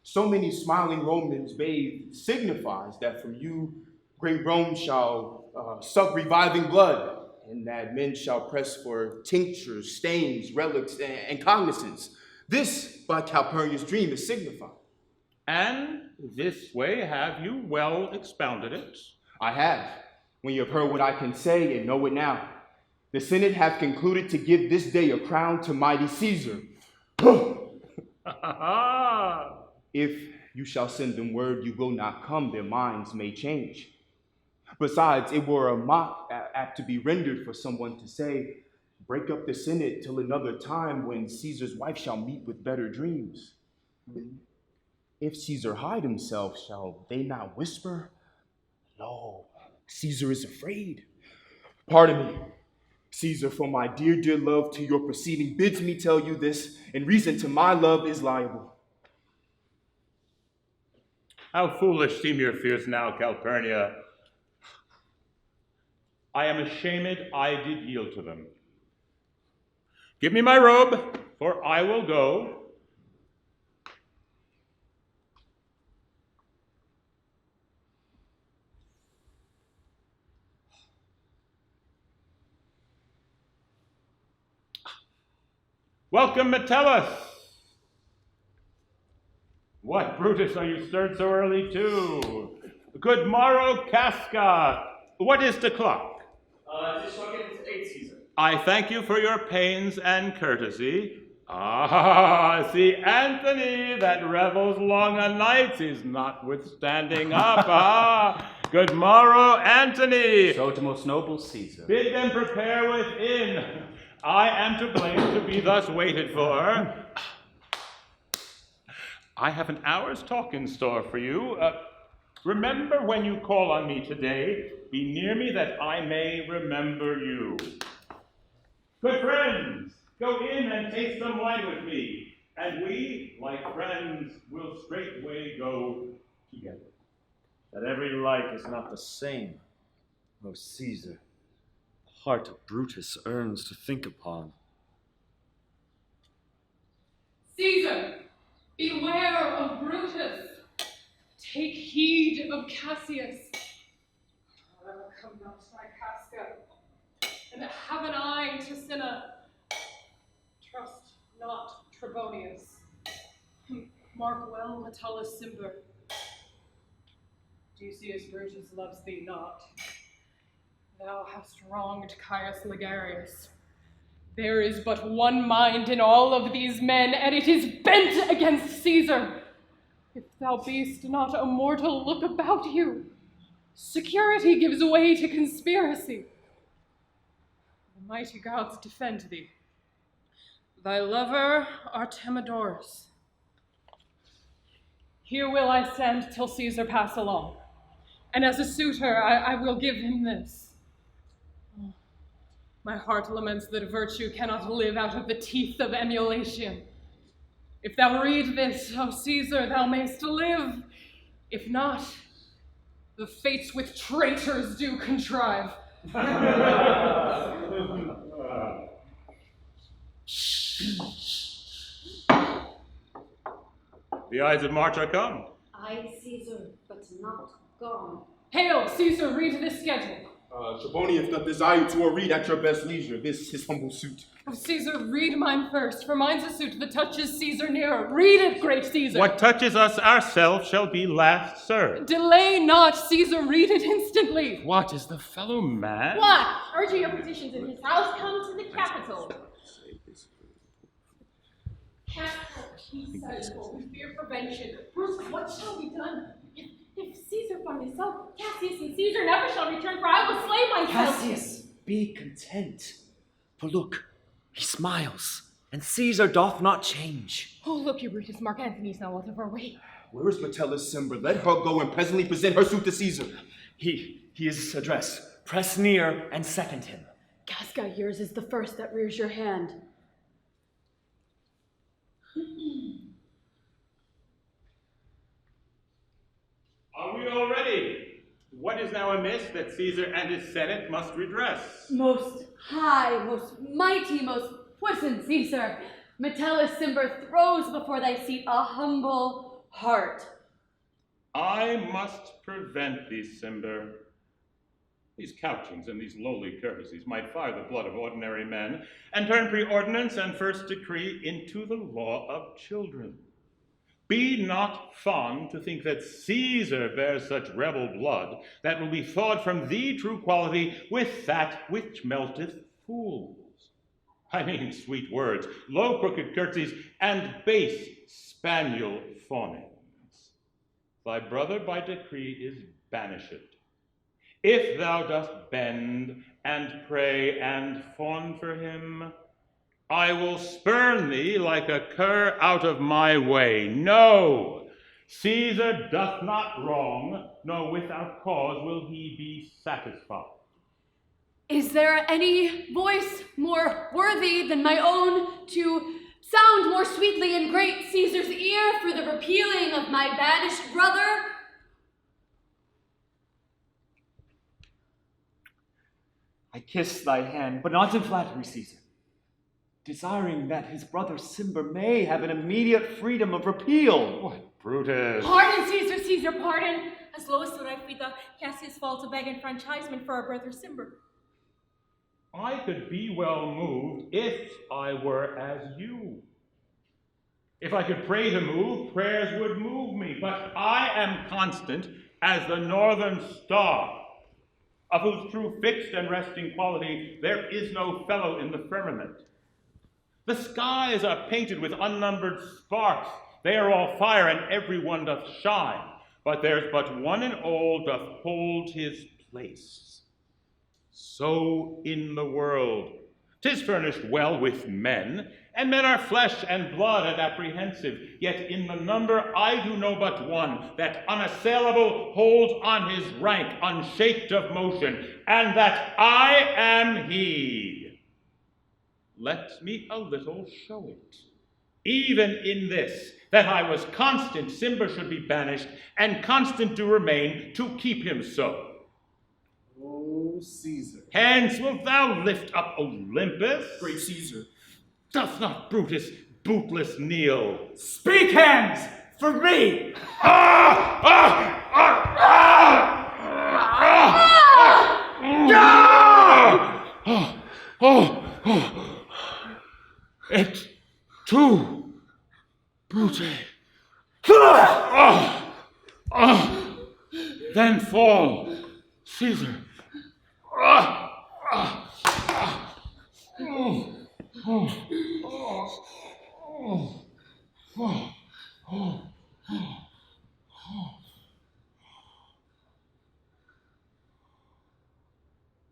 so many smiling Romans bathe signifies that from you great Rome shall suck reviving blood, and that men shall press for tinctures, stains, relics, and cognizance. This, by Calphurnia's dream, is signified. And this way have you well expounded it? I have, when you have heard what I can say and know it now. The Senate have concluded to give this day a crown to mighty Caesar. If you shall send them word you will not come, their minds may change. Besides, it were a mock apt to be rendered for someone to say, break up the Senate till another time when Caesar's wife shall meet with better dreams. If Caesar hide himself, shall they not whisper, lo, Caesar is afraid. Pardon me, Caesar, for my dear, dear love to your proceeding bids me tell you this, and reason to my love is liable. How foolish seem your fears now, Calphurnia. I am ashamed I did yield to them. Give me my robe, for I will go. Welcome, Metellus. What, Brutus, are you stirred so early too? Good morrow, Caska. What is the clock? Just struck it 8, Caesar. I thank you for your pains and courtesy. Ah, see, Antony, that revels long o' nights, is notwithstanding up. Ah, good morrow, Antony. So to most noble Caesar. Bid them prepare within. I am to blame to be thus waited for. I have an hour's talk in store for you. Remember when you call on me today, be near me that I may remember you. Good friends, go in and taste some wine with me, and we, like friends, will straightway go together. That every like is not the same, O Caesar. The heart of Brutus earns to think upon. Caesar, beware of Brutus. Take heed of Cassius. Come not by Caska, and have an eye to Cinna. Trust not Trebonius. Mark well Metellus Cimber. Decius Brutus loves thee not. Thou hast wronged Caius Ligarius. There is but one mind in all of these men, and it is bent against Caesar. If thou be'st not a mortal, look about you. Security gives way to conspiracy. The mighty gods defend thee. Thy lover, Artemidorus. Here will I stand till Caesar pass along, and as a suitor I will give him this. Oh, my heart laments that virtue cannot live out of the teeth of emulation. If thou read this, O Caesar, thou mayst live. If not, the fates with traitors do contrive. The Ides of March are come. Aye, Caesar, but not gone. Hail, Caesar, read this schedule. Trebonius doth desire to read at your best leisure this his humble suit. Oh, Caesar, read mine first, for mine's a suit that touches Caesar nearer. Read it, great Caesar. What touches us ourselves shall be last served. Delay not, Caesar, read it instantly. What, is the fellow mad? What? Urging your petitions in his house, come to the capital. Cast out peace, we fear prevention. Bruce, what shall be done? If Caesar find himself, Cassius and Caesar never shall return, for I will slay myself. Cassius, be content. For look, he smiles, and Caesar doth not change. Oh, look, you Brutus, Mark Antony's now out of our way. Where is Metellus Cimber? Let her go and presently present her suit to Caesar. He is addressed. Press near and second him. Caska, yours is the first that rears your hand. Are we all ready? What is now amiss that Caesar and his Senate must redress? Most high, most mighty, most puissant Caesar, Metellus Cimber throws before thy seat a humble heart. I must prevent these, Cimber. These couchings and these lowly courtesies might fire the blood of ordinary men, and turn preordinance and first decree into the law of children. Be not fond to think that Caesar bears such rebel blood that will be thawed from thee true quality with that which melteth fools. I mean sweet words, low crooked curtsies, and base spaniel fawnings. Thy brother by decree is banished. If thou dost bend and pray and fawn for him, I will spurn thee like a cur out of my way. No, Caesar doth not wrong, nor without cause will he be satisfied. Is there any voice more worthy than my own to sound more sweetly in great Caesar's ear for the repealing of my banished brother? I kiss thy hand, but not in flattery, Caesar, desiring that his brother Cimber may have an immediate freedom of repeal. What, Brutus? Pardon, Caesar, Caesar, pardon. As low as the right we thought Cassius fall to beg enfranchisement for our brother Cimber. I could be well moved if I were as you. If I could pray to move, prayers would move me, but I am constant as the northern star, of whose true fixed and resting quality there is no fellow in the firmament. The skies are painted with unnumbered sparks. They are all fire, and every one doth shine. But there's but one in all doth hold his place. So in the world, 'tis furnished well with men, and men are flesh and blood and apprehensive. Yet in the number I do know but one, that unassailable holds on his rank, unshaked of motion, and that I am he. Let me a little show it. Even in this, that I was constant, Cimber should be banished, and constant do remain to keep him so. O Caesar. Hence wilt thou lift up Olympus? Great Caesar. Doth not Brutus bootless kneel? Speak, hands, for me! Et tu, Brute. Then fall, Caesar.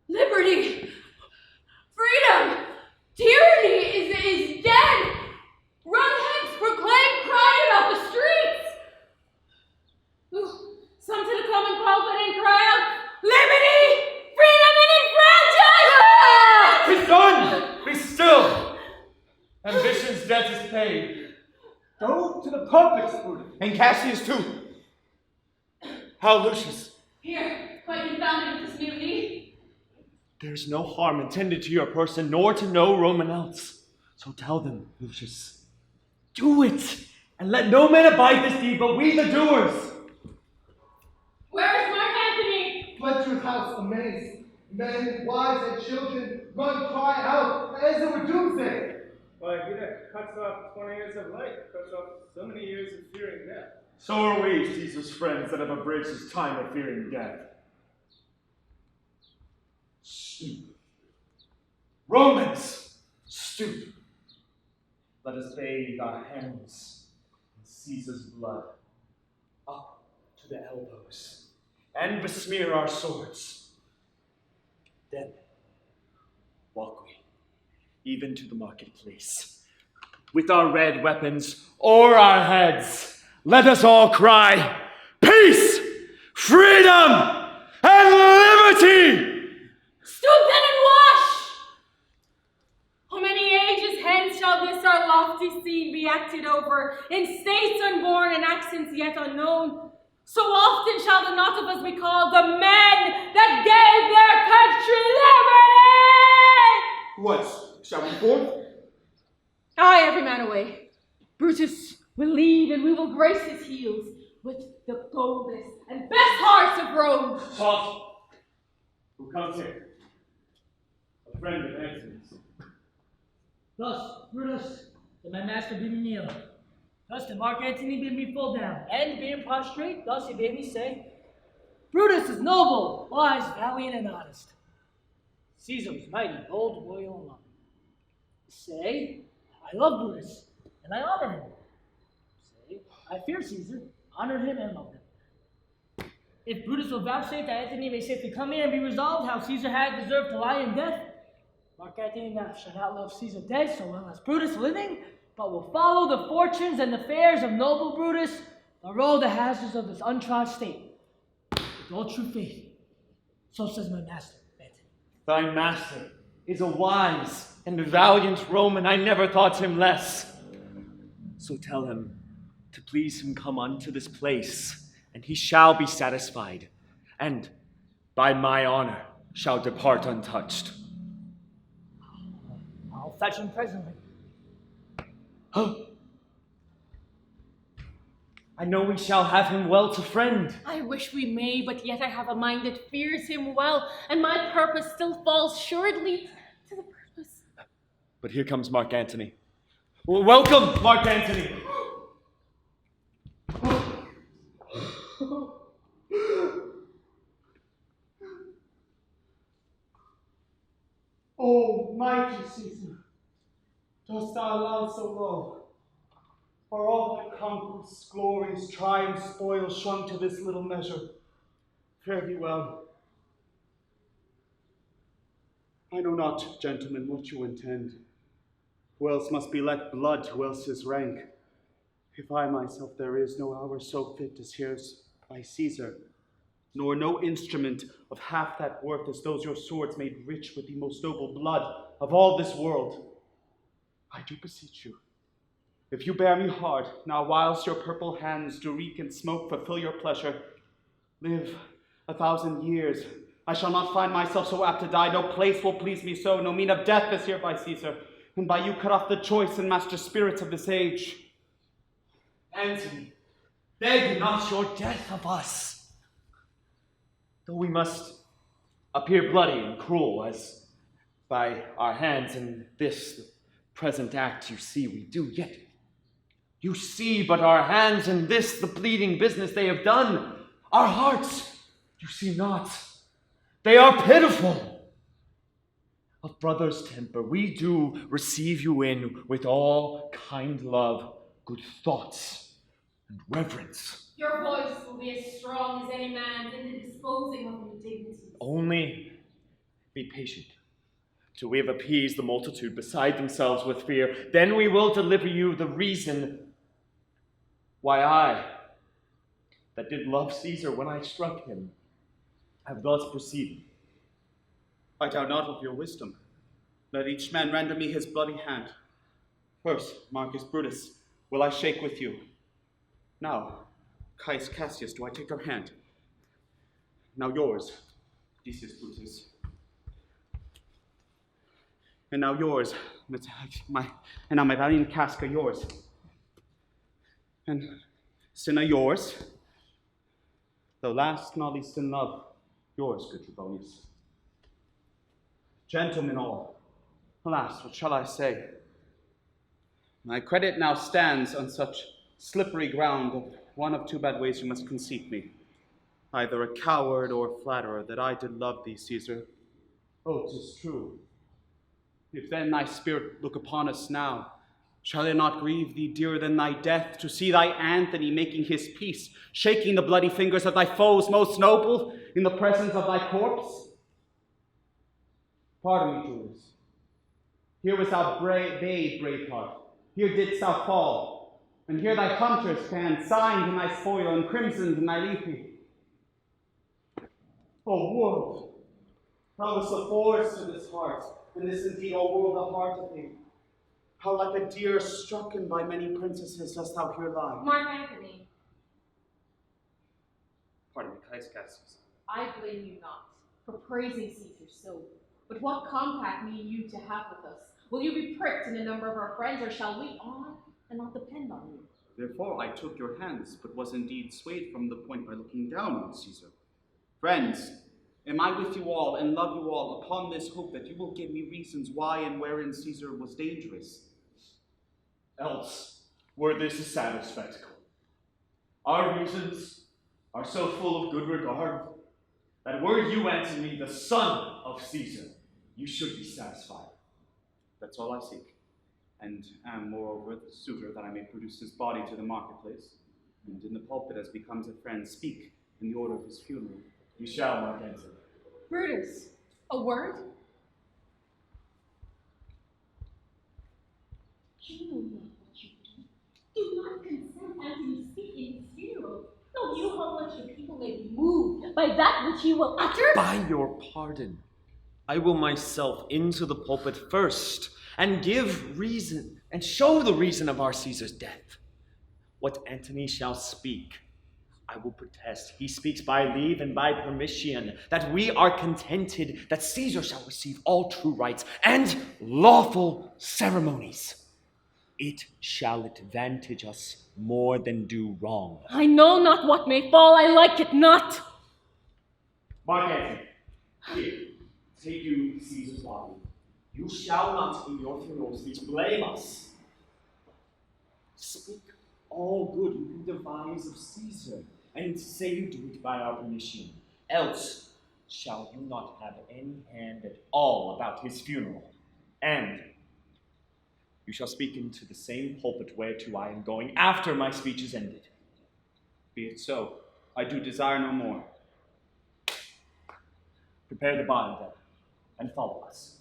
Liberty! Freedom! Tyranny is dead! Run hence, proclaim, cry about the streets! Ooh, some to the common pulpit and cry out, Liberty! Freedom and enfranchisement! 'Tis done! Be still! Ambition's debt is paid. Go to the pulpits, Brutus. And Cassius too. How, Lucius? Here, quite confounded with this mutiny. There's no harm intended to your person, nor to no Roman else. So tell them, Lucius, do it, and let no man abide this deed, but we the doers. Where is Mark Antony? Fled to his house amazed. Men, wives, and children run, cry out, as it were doomsday. Why, he that cuts off 20 years of life, cuts off so many years of fearing death. So are we, Caesar's friends, that have abridged his time of fearing death. Stoop. Romans, stoop. Let us bathe our hands in Caesar's blood, up to the elbows, and besmear our swords. Then walk we, even to the marketplace, with our red weapons o'er our heads. Let us all cry, peace, freedom, and liberty! Stoop then and wash! How many ages hence shall this our lofty scene be acted over, in states unborn and accents yet unknown? So often shall the not of us be called the men that gave their country liberty! What, shall we forth? Aye, every man away. Brutus will lead, and we will grace his heels with the boldest and best hearts of Rome. Soft. Who comes here? A friend of Antony's. Thus, Brutus, did my master bid me kneel. Thus did Mark Antony bid me fall down, and being prostrate, thus he bade me say, Brutus is noble, wise, valiant, and honest. Caesar was mighty, bold, royal, and loving. Say, I love Brutus, and I honor him. Say, I fear Caesar, honor him, and love him. If Brutus will vouchsafe that Antony may safely come here and be resolved how Caesar had deserved to lie in death, Mark Antony shall not love Caesar dead so well as Brutus living, but will follow the fortunes and affairs of noble Brutus, the road the hazards of this untrod state, with all true faith. So says my master, Antony. Thy master is a wise and valiant Roman. I never thought him less. So tell him to please him come unto this place, and he shall be satisfied, and by my honor shall depart untouched. I'll fetch him presently. Oh, I know we shall have him well to friend. I wish we may, but yet I have a mind that fears him well, and my purpose still falls surely to the purpose. But here comes Mark Antony. Welcome, Mark Antony. Oh, mighty Caesar, Dost thou lie so low? Are all thy conquests, glories, triumphs, spoils shrunk to this little measure? Fare thee well. I know not, gentlemen, what you intend. Who else must be let blood, who else his rank? If I myself there is no hour so fit as here's by Caesar, nor no instrument of half that worth as those your swords made rich with the most noble blood of all this world. I do beseech you, if you bear me hard, now whilst your purple hands do reek and smoke fulfill your pleasure, live 1,000 years. I shall not find myself so apt to die, no place will please me so, no mean of death is here by Caesar, and by you cut off the choice and master spirits of this age. Antony, beg not your death of us. Though we must appear bloody and cruel, as by our hands in this the present act you see we do, yet you see but our hands in this the pleading business they have done. Our hearts you see not, they are pitiful. Of brother's temper we do receive you in with all kind love, good thoughts, and reverence. Your voice will be as strong as any man's in the disposing of indignities. Only be patient till we have appeased the multitude beside themselves with fear. Then we will deliver you the reason why I, that did love Caesar when I struck him, have thus proceeded. I doubt not of your wisdom. Let each man render me his bloody hand. First, Marcus Brutus, will I shake with you. Now, Caius Cassius, do I take your hand? Now yours, Decius Brutus. And now yours, my valiant Caska, yours. And Cinna, yours. Though last, not least in love, yours, good Trebonius. Gentlemen all, alas, what shall I say? My credit now stands on such slippery ground of one of two bad ways you must conceit me. Either a coward or a flatterer, that I did love thee, Caesar. Oh, 'tis true. If then thy spirit look upon us now, shall it not grieve thee dearer than thy death, to see thy Antony making his peace, shaking the bloody fingers of thy foes most noble in the presence of thy corpse? Pardon me, Julius. Here was thou bade, Braveheart. Here didst thou fall, and here thy hunters stand, signed in thy spoil and crimsoned in thy lethe. O world, how was the force to this heart, and this indeed, O world, the heart of thee? How like a deer strucken by many princesses dost thou here lie? Mark Antony, Pardon me, Caius Cassius. I blame you not for praising Caesar so. But what compact mean you to have with us? Will you be pricked in the number of our friends, or shall we on and not depend on you? Therefore I took your hands, but was indeed swayed from the point by looking down on Caesar. Friends, am I with you all and love you all upon this hope that you will give me reasons why and wherein Caesar was dangerous? Else were this a sad spectacle. Our reasons are so full of good regard that were you, Antony, the son of Caesar, you should be satisfied. That's all I seek, and am moreover the suitor that I may produce his body to the marketplace, and in the pulpit as becomes a friend speak in the order of his funeral. You shall, Mark Antony. Brutus, a word? You know not what you do. Do not consent Antony speak in his funeral. Know you how much the people may be moved by that which he will utter? By your pardon, I will myself into the pulpit first, and give reason, and show the reason of our Caesar's death. What Antony shall speak, I will protest. He speaks by leave and by permission, that we are contented that Caesar shall receive all true rights and lawful ceremonies. It shall advantage us more than do wrong. I know not what may fall, I like it not. Mark Antony, here, take you Caesar's body. You shall not in your funeral speech blame us. Speak all good you can devise of Caesar, and say you do it by our permission. Else shall you not have any hand at all about his funeral. And You shall speak into the same pulpit whereto I am going after my speech is ended. Be it so. I do desire no more. Prepare the body, then, and follow us.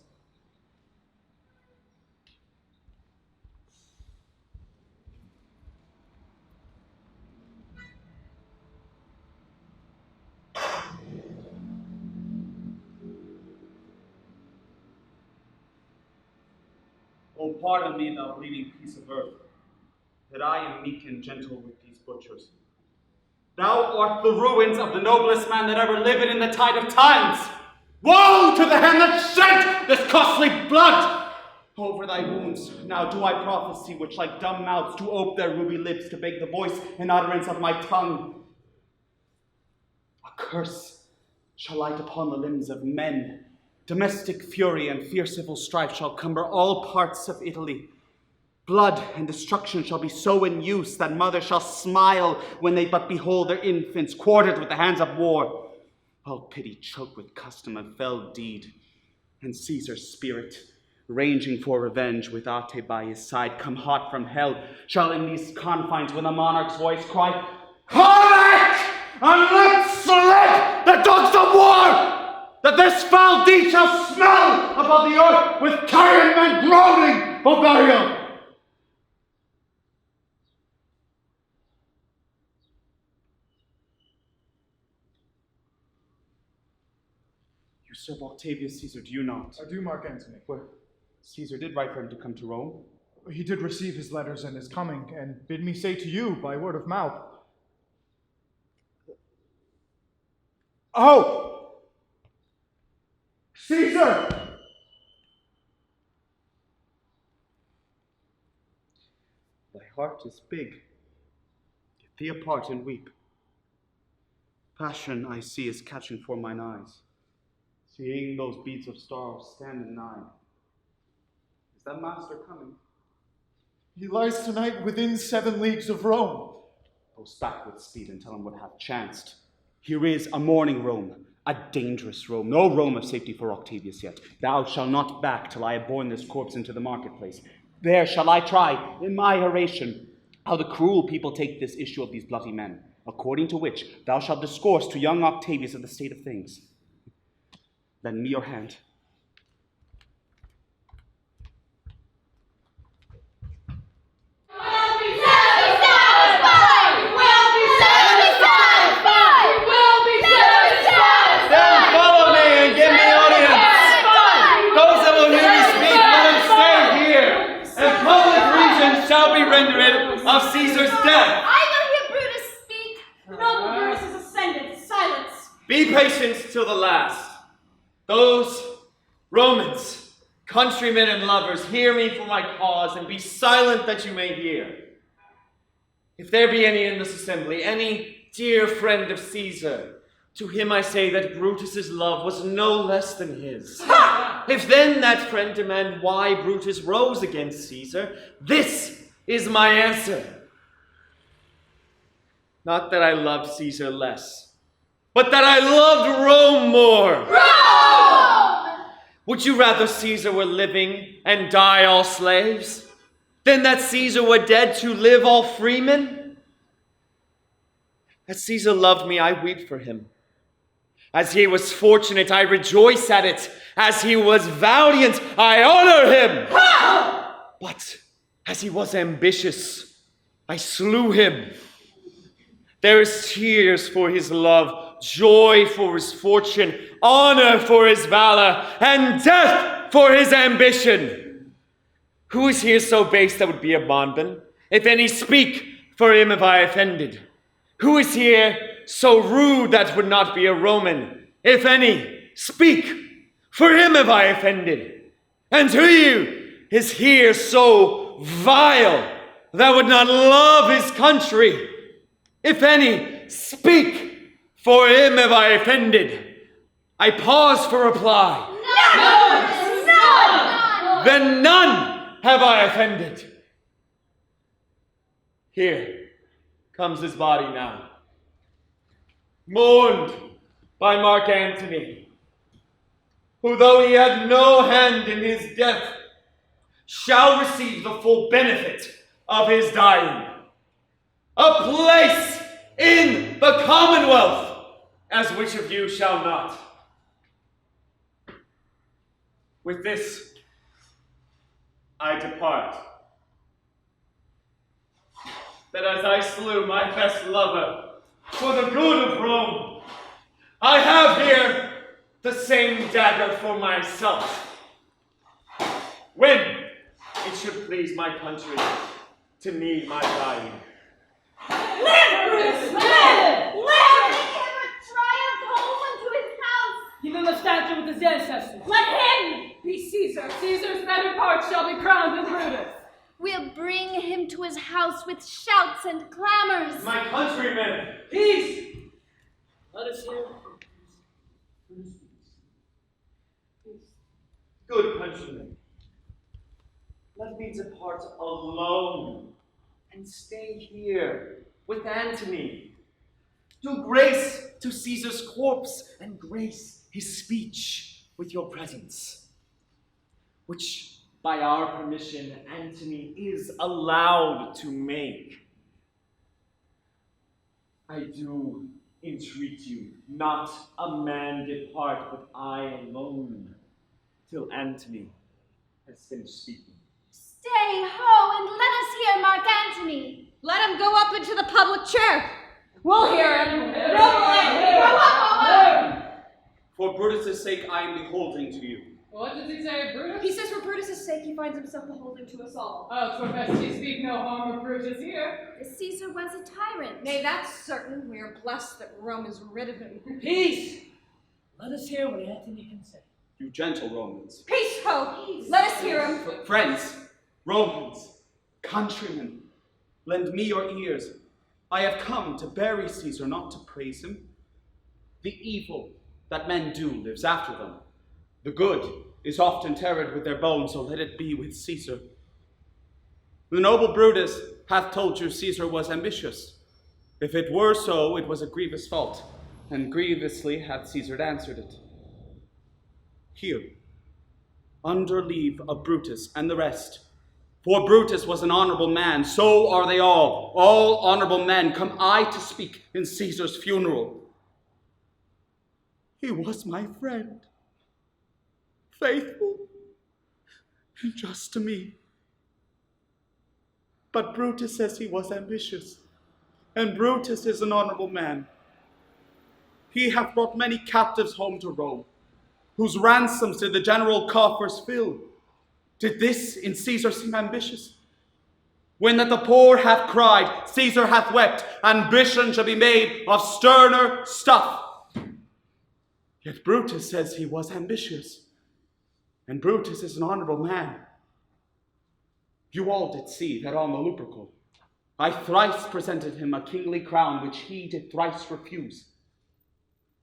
Oh, pardon me, thou bleeding piece of earth, that I am meek and gentle with these butchers. Thou art the ruins of the noblest man that ever lived in the tide of times. Woe to the hand that shed this costly blood! Over thy wounds now do I prophesy, which like dumb mouths do ope their ruby lips to beg the voice and utterance of my tongue. A curse shall light upon the limbs of men. Domestic fury and fierce civil strife shall cumber all parts of Italy. Blood and destruction shall be so in use that mothers shall smile when they but behold their infants quartered with the hands of war. All pity choke with custom and fell deed, and Caesar's spirit, ranging for revenge with Ate by his side, come hot from hell, shall in these confines with a monarch's voice cry, "Call back, and let slip the dogs of war! That this foul deed shall smell above the earth with carrion men groaning for burial!" You serve Octavius Caesar, do you not? I do, Mark Antony. Well, Caesar did write for him to come to Rome. He did receive his letters and is coming, and bid me say to you by word of mouth. Oh! Caesar! Thy heart is big. Get thee apart and weep. Passion I see is catching for mine eyes, seeing those beads of stars standing nigh. Is that master coming? He lies tonight within 7 leagues of Rome. Post back with speed and tell him what hath chanced. Here is a morning Rome, a dangerous Rome, no Rome of safety for Octavius yet. Thou shalt not back till I have borne this corpse into the marketplace. There shall I try, in my oration, how the cruel people take this issue of these bloody men, according to which thou shalt discourse to young Octavius of the state of things. Lend me your hand. Shall be rendered of Caesar's death. I will hear Brutus speak. Noble Brutus is ascended. Silence. Be patient till the last. Those Romans, countrymen and lovers, hear me for my cause, and be silent that you may hear. If there be any in this assembly, any dear friend of Caesar, to him I say that Brutus's love was no less than his. Ha! If then that friend demand why Brutus rose against Caesar, this is my answer. Not that I loved Caesar less, but that I loved Rome more. Rome! Would you rather Caesar were living and die all slaves, than that Caesar were dead to live all freemen? That Caesar loved me, I weep for him. As he was fortunate, I rejoice at it. As he was valiant, I honor him. Ha! But as he was ambitious, I slew him. There is tears for his love, joy for his fortune, honor for his valor, and death for his ambition. Who is here so base that would be a bondman? If any, speak, for him have I offended. Who is here so rude that would not be a Roman? If any, speak, for him have I offended. And who you is here so vile that would not love his country? If any, speak, for him have I offended. I pause for reply. None! Then none have I offended. Here comes his body now, mourned by Mark Antony, who, though he had no hand in his death, shall receive the full benefit of his dying. A place in the commonwealth, as which of you shall not? With this, I depart. That as I slew my best lover for the good of Rome, I have here the same dagger for myself. When it should please my country to need my dying. Live, Brutus! Live! Live! Make him a triumph home unto his house! Give him a statue with his ancestors. Let him Be Caesar. Caesar's better part shall be crowned with Brutus. We'll bring him to his house with shouts and clamors. My countrymen, Peace! Let us hear. good countrymen, let me depart alone and stay here with Antony. Do grace to Caesar's corpse and grace his speech with your presence, which by our permission Antony is allowed to make. I do entreat you, not a man depart but I alone, till Antony has finished speaking. Stay, ho, and let us hear Mark Antony. Let him go up into the public chair. We'll hear him. Grow up. For Brutus' sake, I am beholding to you. What does he say, Brutus? He says for Brutus' sake he finds himself beholden to us all. Oh, 'twere best he speak no harm of Brutus here. Caesar was a tyrant. Nay, that's certain. We are blessed that Rome is rid of him. Peace! Let us hear what Antony can say. You gentle Romans. Peace, ho! Let us hear him. Friends, Romans, countrymen, lend me your ears. I have come to bury Caesar, not to praise him. The evil that men do lives after them. The good is often interred with their bones, so let it be with Caesar. The noble Brutus hath told you Caesar was ambitious. If it were so, it was a grievous fault, and grievously hath Caesar answered it. Here, under leave of Brutus and the rest, for Brutus was an honorable man, so are they all honorable men, come I to speak in Caesar's funeral. He was my friend, faithful and just to me. But Brutus says he was ambitious, and Brutus is an honorable man. He hath brought many captives home to Rome, whose ransoms did the general coffers fill. Did this in Caesar seem ambitious? When that the poor hath cried, Caesar hath wept, ambition shall be made of sterner stuff. Yet Brutus says he was ambitious, and Brutus is an honorable man. You all did see that on the Lupercal I thrice presented him a kingly crown, which he did thrice refuse.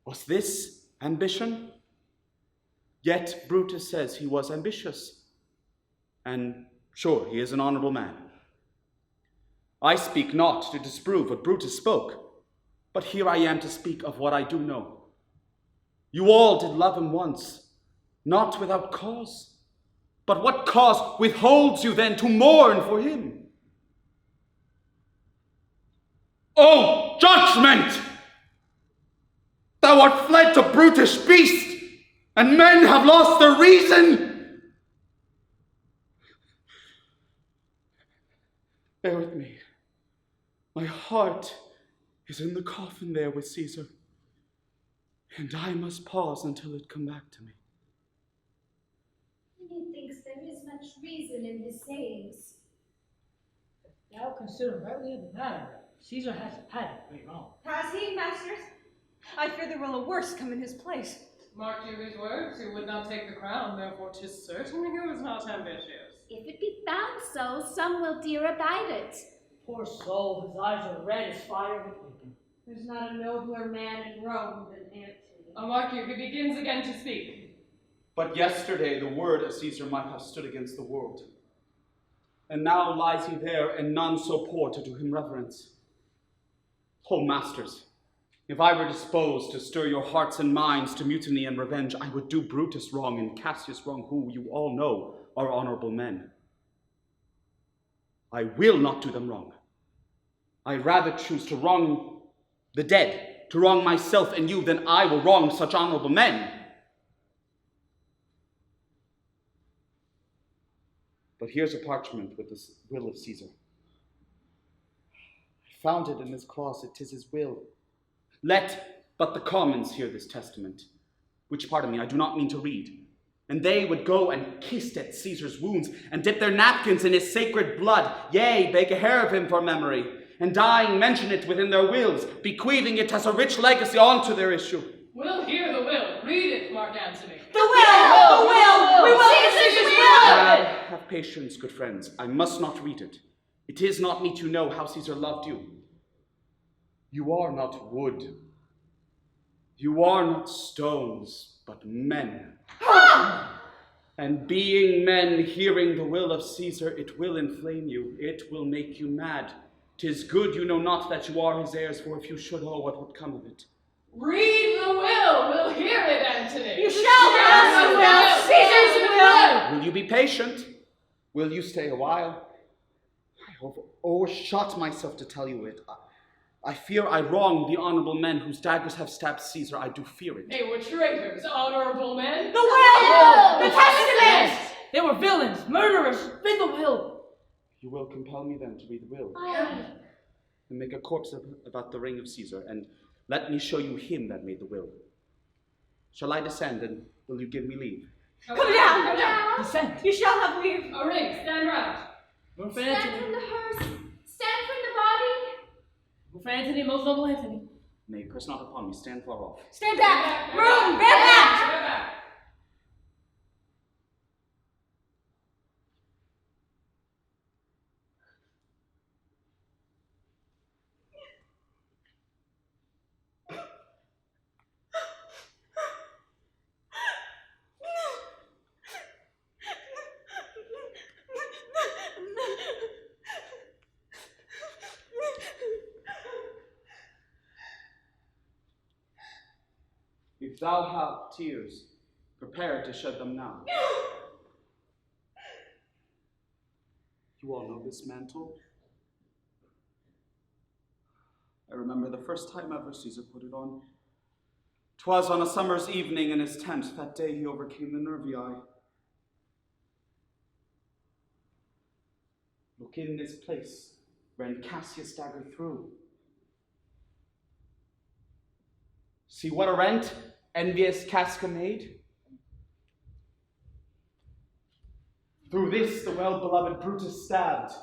Was this ambition? Yet Brutus says he was ambitious, and sure, he is an honorable man. I speak not to disprove what Brutus spoke, but here I am to speak of what I do know. You all did love him once, not without cause. But what cause withholds you then to mourn for him? O judgment! Thou art fled to brutish beast, and men have lost their reason. Bear with me. My heart is in the coffin there with Caesar, and I must pause until it come back to me. Methinks there is much reason in his sayings. If thou consider rightly of the matter, Caesar has had it great wrong. Has he, masters? I fear there will a worse come in his place. Marked you his words, he would not take the crown, therefore 'tis certain he was not ambitious. If it be found so, some will dear abide it. Poor soul, his eyes are red as fire with weeping. There's not a nobler man in Rome than Antony. Mark you, he begins again to speak. But yesterday the word of Caesar might have stood against the world. And now lies he there, and none so poor to do him reverence. O masters, if I were disposed to stir your hearts and minds to mutiny and revenge, I would do Brutus wrong and Cassius wrong, who you all know are honorable men. I will not do them wrong. I rather choose to wrong the dead, to wrong myself and you, than I will wrong such honorable men. But here's a parchment with the will of Caesar. I found it in this closet. 'Tis his will. Let but the commons hear this testament, which, pardon me, I do not mean to read. And they would go and kiss at Caesar's wounds, and dip their napkins in his sacred blood, yea, bake a hair of him for memory, and dying mention it within their wills, bequeathing it as a rich legacy on to their issue. We'll hear the will. Read it, Mark Antony. The will! The will! We will hear Caesar's will! Have patience, good friends. I must not read it. It is not me to know how Caesar loved you. You are not wood. You are not stones, but men. And being men, hearing the will of Caesar, it will inflame you. It will make you mad. 'Tis good you know not that you are his heirs, for if you should know, what would come of it? Read the will. We'll hear it, Antony. You shall read the will. Caesar's will. Will you be patient? Will you stay a while? I have overshot myself to tell you it. I fear I wrong the honorable men whose daggers have stabbed Caesar. I do fear it. They were traitors, honorable men. The will! The testament! They were villains, murderers. Read the will. You will compel me then to read the will. Aye. And make a corpse about the ring of Caesar, and let me show you him that made the will. Shall I descend, and will you give me leave? Come down! Come down! Descend. You shall have leave. A ring, stand round. Move for Stand Antony. from the hearse. Stand from the body. Move for Antony, most noble Antony. Nay, press not upon me, stand far off. Stand back! Room! Bear back! Bear back. If thou have tears, prepare to shed them now. You all know this mantle? I remember the first time ever Caesar put it on. 'Twas on a summer's evening in his tent. That day he overcame the nervii. Look in this place, wherein Cassius staggered through. See what a rent envious Caska made? Through this the well-beloved Brutus stabbed,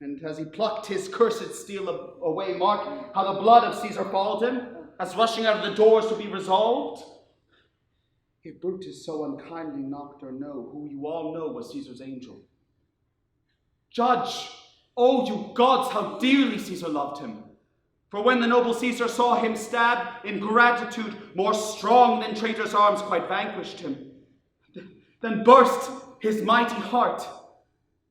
and as he plucked his cursed steel away, mark how the blood of Caesar followed him, as rushing out of the doors to be resolved. If Brutus so unkindly knocked or no, who you all know was Caesar's angel. Judge, oh you gods, how dearly Caesar loved him. For when the noble Caesar saw him stabbed, in gratitude more strong than traitor's arms quite vanquished him, then burst his mighty heart,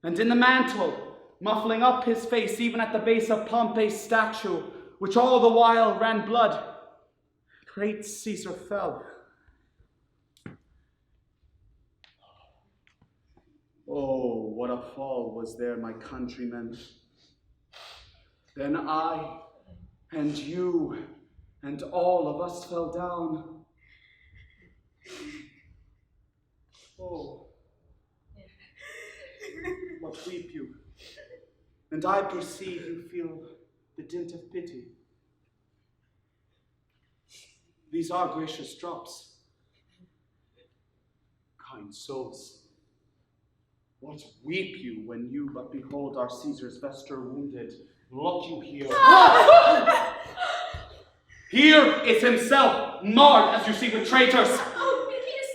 and in the mantle, muffling up his face, even at the base of Pompey's statue, which all the while ran blood, great Caesar fell. Oh, what a fall was there, my countrymen. Then I, and you, and all of us fell down. Oh, what weep you? And I perceive you feel the dint of pity. These are gracious drops. Kind souls, what weep you when you but behold our Caesar's vesture wounded? Look you here. Here is himself, marred as you see with traitors. Oh, make it a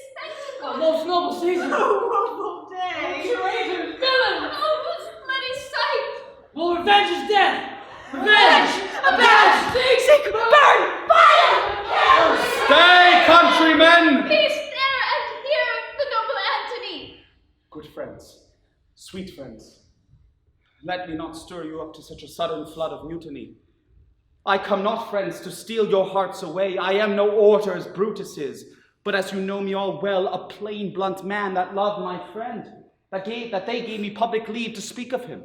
spectacle. Most noble Caesar. Oh, awful day. Traitors, villains. Oh, what bloody sight. Well, revenge is death. Revenge. Avenge! Seek, burn, fire! Stay, countrymen! Peace there and hear the noble Antony. Good friends, sweet friends, let me not stir you up to such a sudden flood of mutiny. I come not, friends, to steal your hearts away. I am no orator as Brutus is, but as you know me all well, a plain, blunt man that loved my friend, that they gave me public leave to speak of him.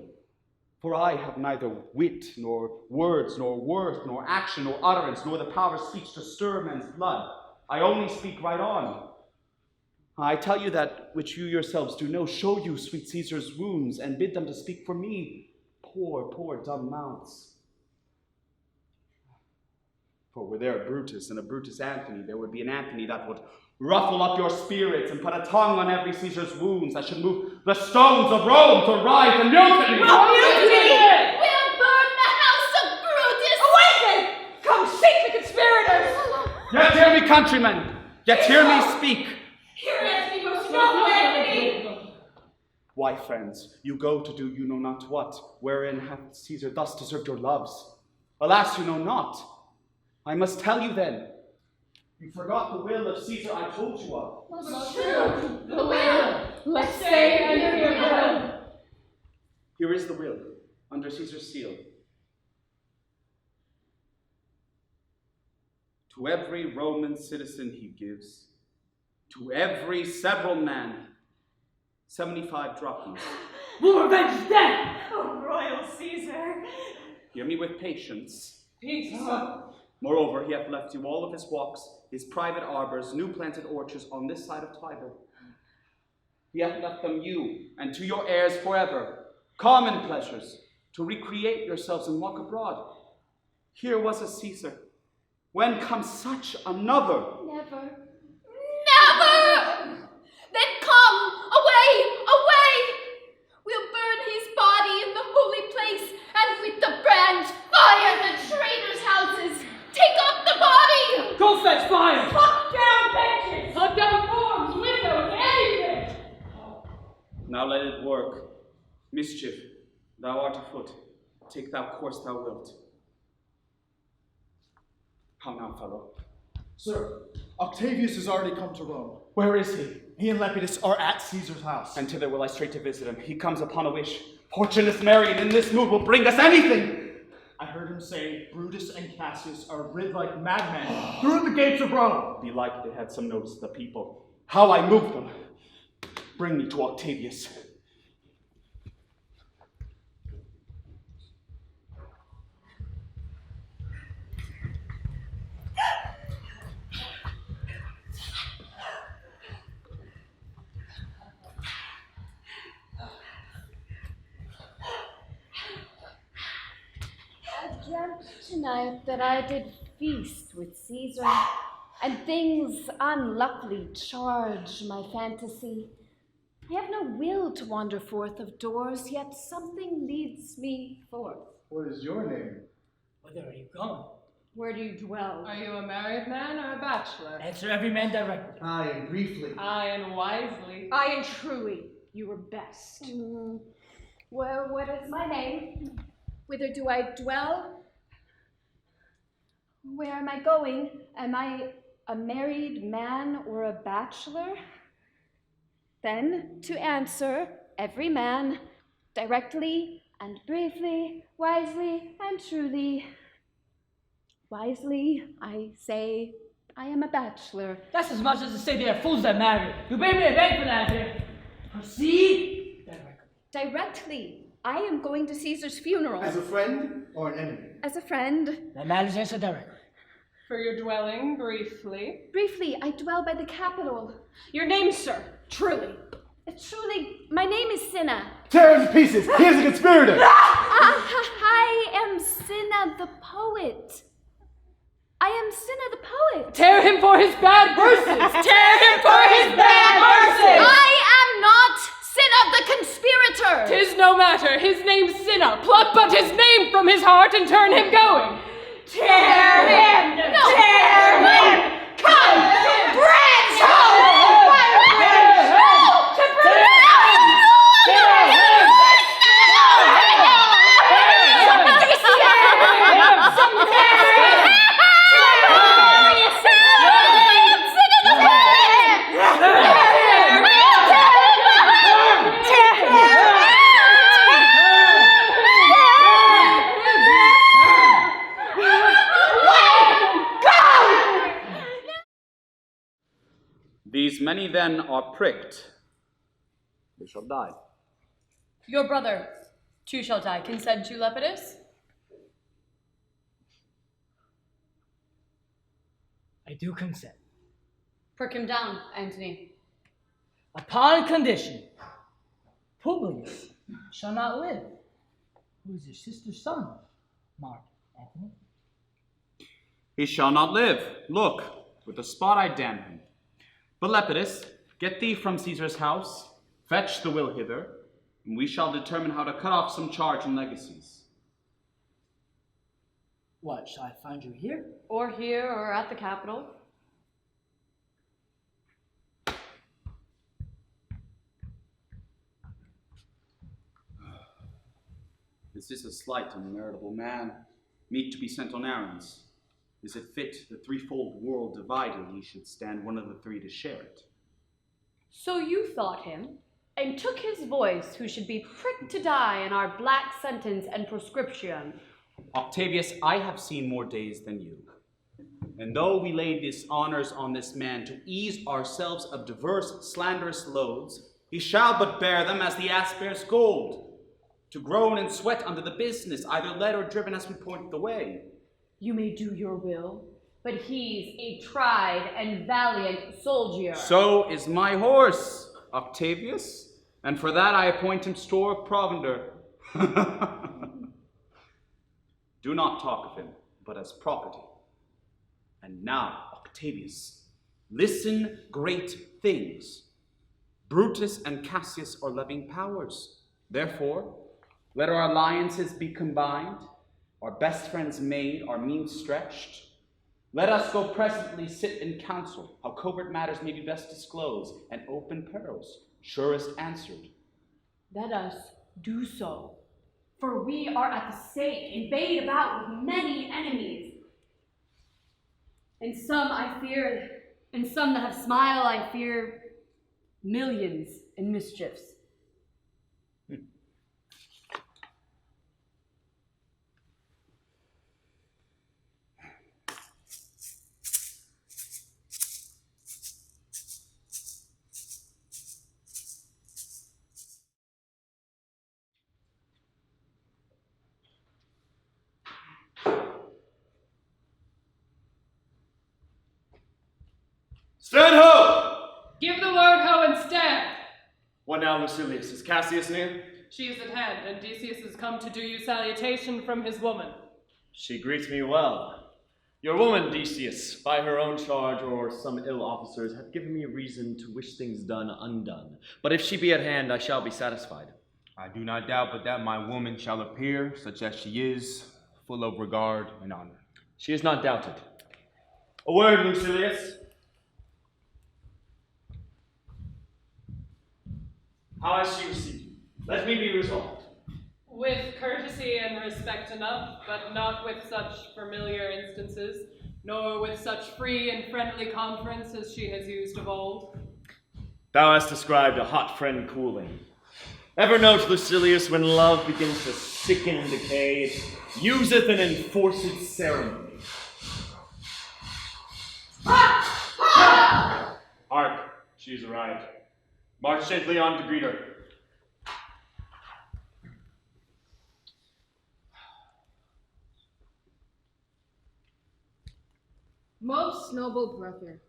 For I have neither wit, nor words, nor worth, nor action, nor utterance, nor the power of speech to stir men's blood. I only speak right on. I tell you that which you yourselves do know. Show you sweet Caesar's wounds, and bid them to speak for me, poor, poor dumb mouths. For were there a Brutus and a Brutus Antony, there would be an Antony that would ruffle up your spirits and put a tongue on every Caesar's wounds that should move the stones of Rome to rise and mutiny. Mutiny! We'll burn the house of Brutus! Awaken! Come seek the conspirators! Yet hear me, countrymen! Yet hear me speak! Hear Antony, most noble Antony! Why, friends, you go to do you know not what, wherein hath Caesar thus deserved your loves? Alas, you know not. I must tell you then. You forgot the will of Caesar I told you of. What's true? The will! Let's say and hear the will. Here is the will, under Caesar's seal. To every Roman citizen he gives, to every several man, 75 drachmas. We'll revenge his death! Oh, royal Caesar! Hear me with patience. Peace. Moreover, he hath left you all of his walks, his private arbors, new planted orchards on this side of Tiber. He hath left them you, and to your heirs forever, common pleasures, to recreate yourselves and walk abroad. Here was a Caesar. When comes such another? Never. Never! Then come, away, away! We'll burn his body in the holy place, and with the brands fire the traitors' houses. Take up the body! Go fetch fire! Cut down benches! Cut down forms, windows, anything! Now let it work. Mischief, thou art afoot. Take thou course thou wilt. How now, fellow? Sir, Octavius has already come to Rome. Where is he? He and Lepidus are at Caesar's house. And thither will I straight to visit him. He comes upon a wish. Fortune is merry, and in this mood will bring us anything. I heard him say Brutus and Cassius are rid like madmen through the gates of Rome. Belike they had some notice of the people. How I moved them. Bring me to Octavius. I dreamt tonight that I did feast with Caesar, and things unluckily charge my fantasy. I have no will to wander forth of doors, yet something leads me forth. What is your name? Whither are you going? Where do you dwell? Are you a married man or a bachelor? Answer every man directly. Aye, and briefly. Aye, and wisely. I and truly, you were best. Well, what is my name? Whither do I dwell? Where am I going? Am I a married man or a bachelor? Then, to answer, every man, directly and briefly, wisely and truly. Wisely, I say, I am a bachelor. That's as much as to say they are fools that marry. You pay me a bank for that here. Proceed directly. Directly. I am going to Caesar's funeral. As a friend or an enemy? As a friend. That matters, answer directly. For your dwelling, briefly. Briefly, I dwell by the Capitol. Your name, sir, truly. Truly, my name is Cinna. Tear him to pieces! He is a conspirator! I am Cinna-the-poet. I am Cinna-the-poet. Tear him for his bad verses! Tear him for his bad verses! I am not Cinna the conspirator! 'Tis no matter, his name's Cinna. Pluck but his name from his heart and turn him going. Tear him! No. Tear him! Come! Brands home! These many then are pricked. They shall die. Your brother, Two shalt I consent to, Lepidus? I do consent. Prick him down, Antony. Upon condition, Publius shall not live, who is your sister's son, Mark Antony. He shall not live. Look, with the spot I damn him. But Lepidus, get thee from Caesar's house, fetch the will hither, and we shall determine how to cut off some charge and legacies. What, shall I find you here? Or here, or at the Capitol. Is this a slight and veritable man, meet to be sent on errands? Is it fit the threefold world divided he should stand one of the three to share it? So you thought him, and took his voice, who should be pricked to die in our black sentence and prescription. Octavius, I have seen more days than you. And though we lay dishonors on this man to ease ourselves of diverse slanderous loads, he shall but bear them as the ass bears gold, to groan and sweat under the business, either led or driven as we point the way. You may do your will, but he's a tried and valiant soldier. So is my horse, Octavius, and for that I appoint him store of provender. Do not talk of him, but as property. And now, Octavius, listen great things. Brutus and Cassius are levying powers. Therefore, let our alliances be combined, our best friends made, our means stretched. Let us go presently sit in council, how covert matters may be best disclosed, and open perils surest answered. Let us do so, for we are at the stake, invaded about with many enemies. And some I fear, and some that have smile I fear, millions in mischiefs. Stand ho! Give the word ho and stand! What now, Lucilius? Is Cassius near? She is at hand, and Decius has come to do you salutation from his woman. She greets me well. Your woman, Decius, by her own charge or some ill officers, hath given me reason to wish things done undone. But if she be at hand, I shall be satisfied. I do not doubt but that my woman shall appear, such as she is, full of regard and honor. She is not doubted. A word, Lucilius. How has she received you? Let me be resolved. With courtesy and respect enough, but not with such familiar instances, nor with such free and friendly conference as she has used of old. Thou hast described a hot friend cooling. Ever note, Lucilius, when love begins to sicken and decay, it useth and enforceth ceremony. Hark, she's arrived. March gently on to greet her. Most noble brother,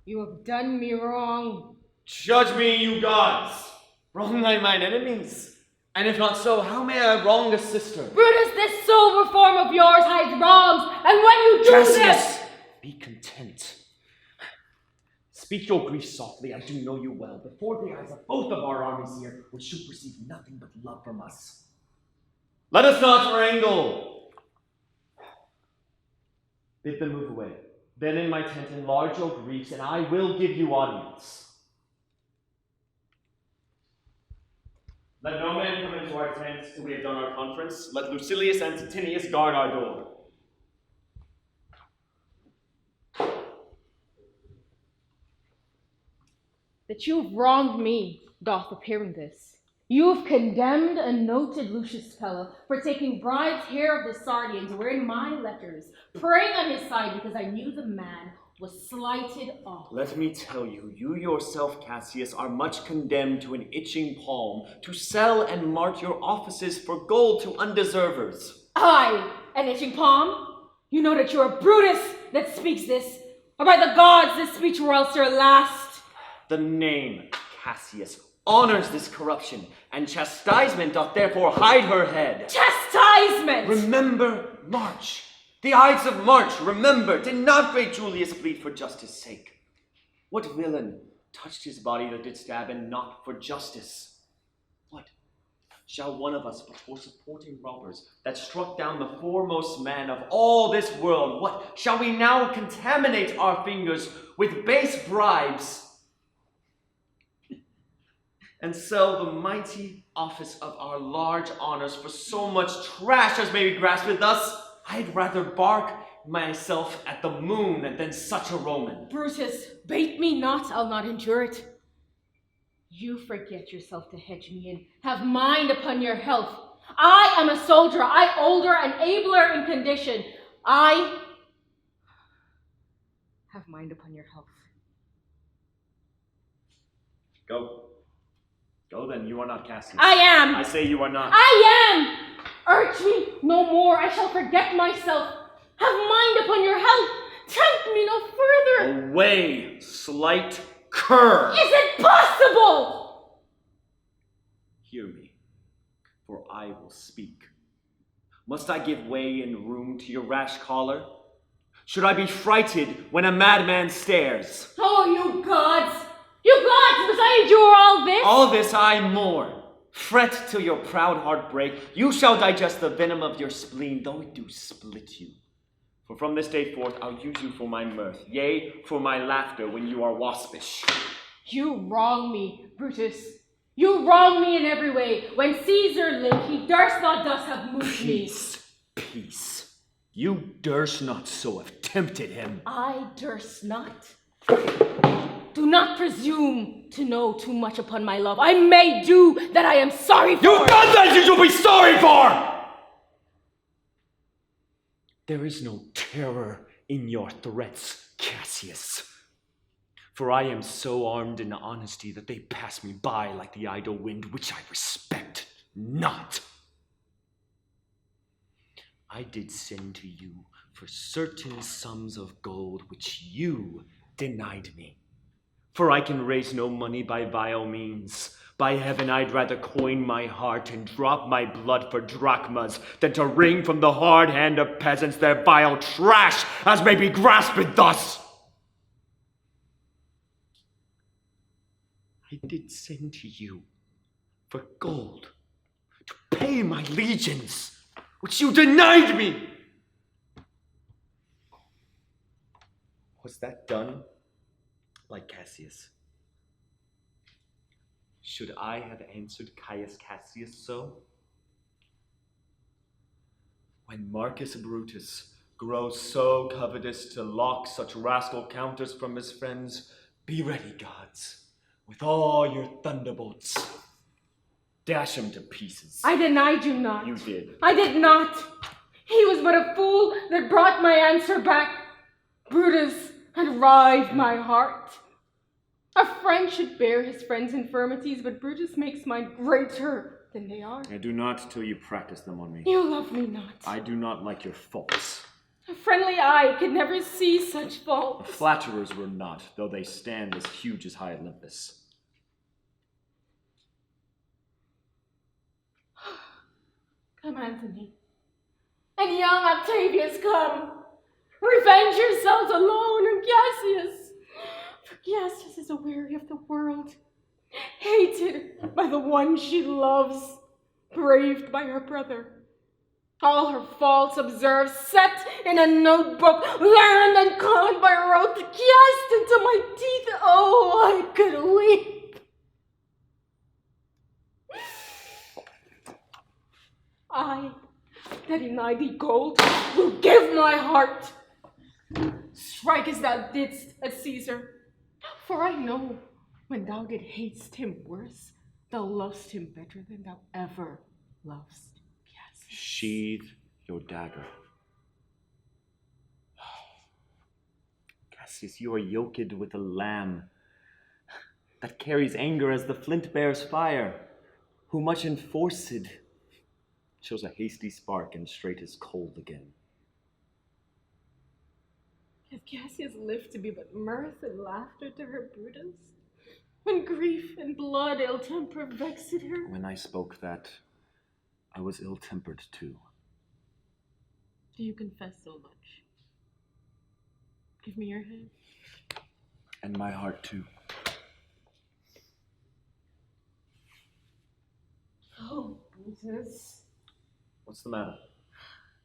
you have done me wrong. Judge me, you gods! Wrong I mine enemies? And if not so, how may I wrong a sister? Brutus, this sober form of yours hides wrongs, and when you do Cassius, this... be content. Speak your grief softly, I do know you well. Before the eyes of both of our armies here, which should receive nothing but love from us. Let us not wrangle. Bid them move away. Then in my tent enlarge your griefs, and I will give you audience. Let no man come into our tent till we have done our conference. Let Lucilius and Titinius guard our door. That you have wronged me doth appear in this. You have condemned a noted Lucius fellow for taking bribes here of the Sardians, wherein my letters, praying on his side because I knew the man was slighted off. Let me tell you, you yourself, Cassius, are much condemned to an itching palm, to sell and mart your offices for gold to undeservers. I, an itching palm? You know that you're Brutus that speaks this, or by the gods this speech will else last. The name Cassius honors this corruption, and chastisement doth therefore hide her head. Chastisement! Remember March. The Ides of March, remember, did not great Julius bleed for justice' sake? What villain touched his body that did stab and not for justice? What shall one of us but for supporting robbers that struck down the foremost man of all this world? What shall we now contaminate our fingers with base bribes and sell the mighty office of our large honors for so much trash as may be grasped thus? I'd rather bark myself at the moon than such a Roman. Brutus, bait me not, I'll not endure it. You forget yourself to hedge me in. Have mind upon your health. I am a soldier, I older and abler in condition. I have mind upon your health. Go. Go then, you are not Cassius. I am! I say you are not. I am! Urge me no more, I shall forget myself. Have mind upon your health. Tempt me no further. Away, slight cur! Is it possible? Hear me, for I will speak. Must I give way and room to your rash choler? Should I be frighted when a madman stares? Oh, you gods! You gods, must I endure all this? All this I mourn. Fret till your proud heart break. You shall digest the venom of your spleen, though it do split you. For from this day forth I'll use you for my mirth, yea, for my laughter when you are waspish. You wrong me, Brutus. You wrong me in every way. When Caesar lived, he durst not thus have moved me. Peace, peace. You durst not so have tempted him. I durst not. Do not presume to know too much upon my love. I may do that I am sorry for. You've done that you shall be sorry for! There is no terror in your threats, Cassius. For I am so armed in honesty that they pass me by like the idle wind, which I respect not. I did send to you for certain sums of gold which you denied me. For I can raise no money by vile means. By heaven, I'd rather coin my heart and drop my blood for drachmas than to wring from the hard hand of peasants their vile trash as may be grasped thus. I did send to you for gold to pay my legions, which you denied me. Was that done? Like Cassius. Should I have answered Caius Cassius so? When Marcus Brutus grows so covetous to lock such rascal counters from his friends, be ready, gods, with all your thunderbolts. Dash him to pieces. I denied you not. You did. I did not. He was but a fool that brought my answer back. Brutus had rived my heart. A friend should bear his friend's infirmities, but Brutus makes mine greater than they are. I do not till you practice them on me. You love me not. I do not like your faults. A friendly eye could never see such faults. Flatterers were not, though they stand as huge as high Olympus. Come, Antony. And young Octavius, come. Revenge yourselves alone on Cassius. For Cassius is aweary of the world, hated by the one she loves, braved by her brother. All her faults observed, set in a notebook, learned and conned by rote, cast into my teeth. Oh, I could weep. I, that deny thee gold, will give my heart. Strike as thou didst at Caesar. For I know, when thou did hatest him worse, thou lovest him better than thou ever lovest Cassius. Sheathe your dagger. Cassius, you are yoked with a lamb that carries anger as the flint bears fire, who much enforced shows a hasty spark and straight is cold again. If Cassius lived to be but mirth and laughter to her Brutus, when grief and blood ill temper vexed her. When I spoke that, I was ill-tempered too. Do you confess so much? Give me your hand. And my heart too. Oh, Brutus. What's the matter?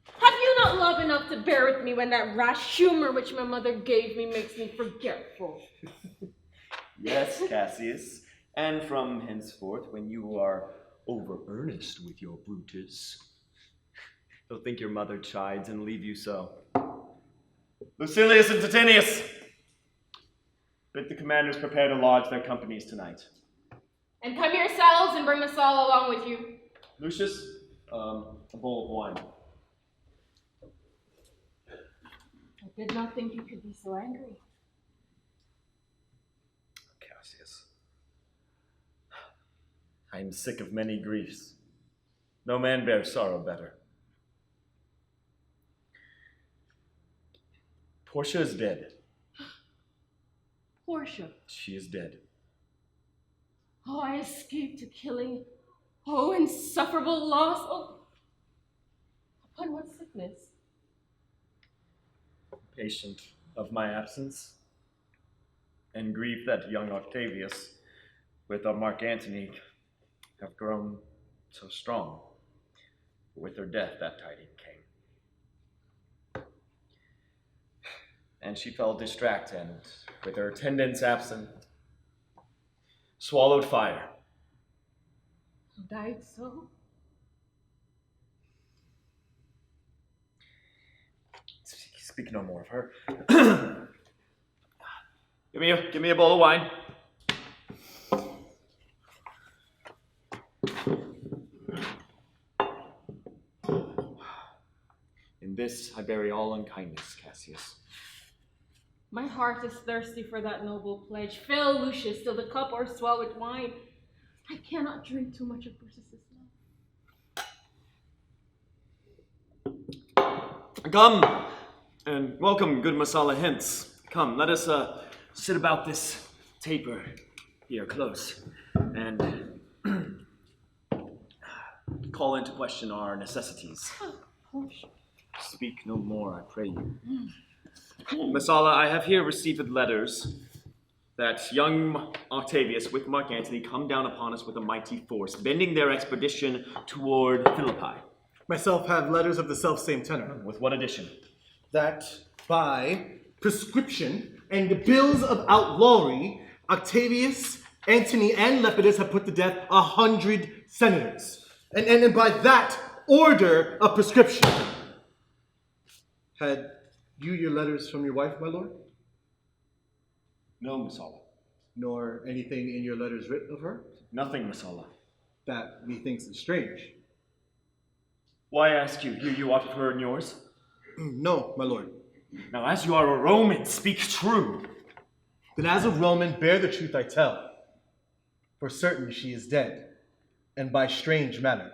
Have you not love enough to bear with me when that rash humor which my mother gave me makes me forgetful? Yes, Cassius. And from henceforth, when you are over-earnest with your Brutus, they'll think your mother chides and leave you so. Lucilius and Titinius, bid the commanders prepare to lodge their companies tonight. And come yourselves and bring Messala along with you. Lucius, a bowl of wine. I did not think you could be so angry. Cassius, I am sick of many griefs. No man bears sorrow better. Portia is dead. Portia. She is dead. Oh, I escaped to killing. Oh, insufferable loss. Oh, upon what sickness? Patient of my absence, and grief that young Octavius, with our Mark Antony, have grown so strong. With her death, that tiding came. And she fell distract, and with her attendants absent, swallowed fire. Died so? Speak no more of her. Give me a bowl of wine. In this I bury all unkindness, Cassius. My heart is thirsty for that noble pledge. Fill, Lucius, till the cup or swell with wine. I cannot drink too much of Brutus's love. Come, and welcome, good Messala hence. Come, let us sit about this taper here close, and call into question our necessities. Speak no more, I pray you. Messala, I have here received letters that young Octavius with Mark Antony come down upon us with a mighty force, bending their expedition toward Philippi. Myself have letters of the self-same tenor. With what addition? That by prescription and the bills of outlawry, Octavius, Antony, and Lepidus have put to death 100 senators. And by that order of prescription. Had you your letters from your wife, my lord? No, Messala. Nor anything in your letters written of her? Nothing, Messala. That methinks is strange. Why ask you? Hear you aught of her in yours? No, my lord. Now, as you are a Roman, speak true. Then as a Roman, bear the truth I tell. For certain she is dead, and by strange manner.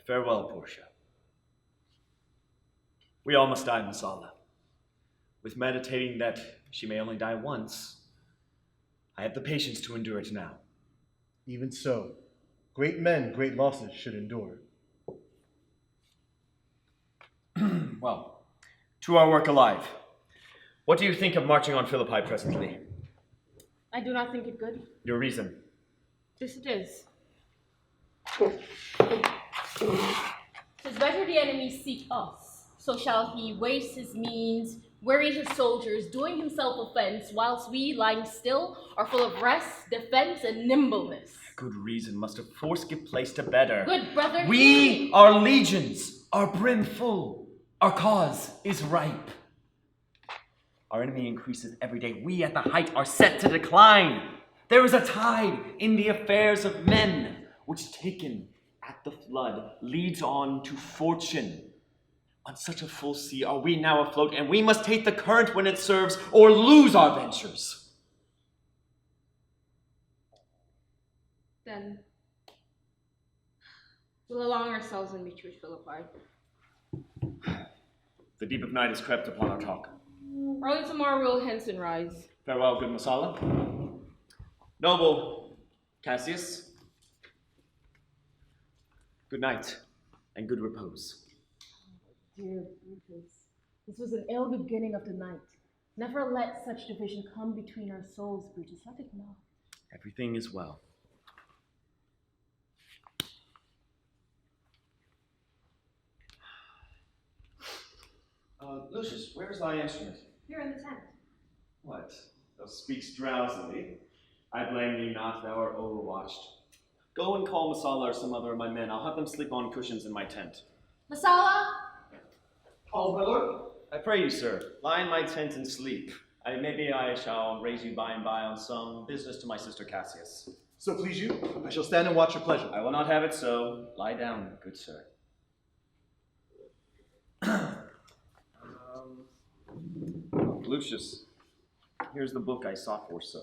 Farewell, Portia. We all must die, Messala. With meditating that she may only die once, I have the patience to endure it now. Even so, great men, great losses should endure. Well, to our work alive. What do you think of marching on Philippi presently? I do not think it good. Your reason? This it is. 'Tis better the enemy seek us, so shall he waste his means, weary his soldiers, doing himself offense, whilst we, lying still, are full of rest, defense, and nimbleness. Good reason must of force give place to better. Good brother, we, our legions, are brim full. Our cause is ripe. Our enemy increaseth every day. We at the height are set to decline. There is a tide in the affairs of men, which taken at the flood leads on to fortune. On such a full sea are we now afloat, and we must take the current when it serves, or lose our ventures. Then we'll along ourselves and meet you at Philippi. The deep of night has crept upon our talk. Early tomorrow we'll hence and rise. Farewell, good Messala. Noble Cassius. Good night, and good repose. Dear Brutus, this was an ill beginning of the night. Never let such division come between our souls, Brutus. Let it not. Everything is well. Lucius, where's thy instrument? Here in the tent. What? Thou speakst drowsily. I blame thee not, thou art overwatched. Go and call Messala or some other of my men. I'll have them sleep on cushions in my tent. Messala! Call, my lord. I pray you, sir, lie in my tent and sleep. Maybe I shall raise you by and by on some business to my sister Cassius. So please you, I shall stand and watch your pleasure. I will not have it so. Lie down, good sir. Lucius, here's the book I sought for, sir.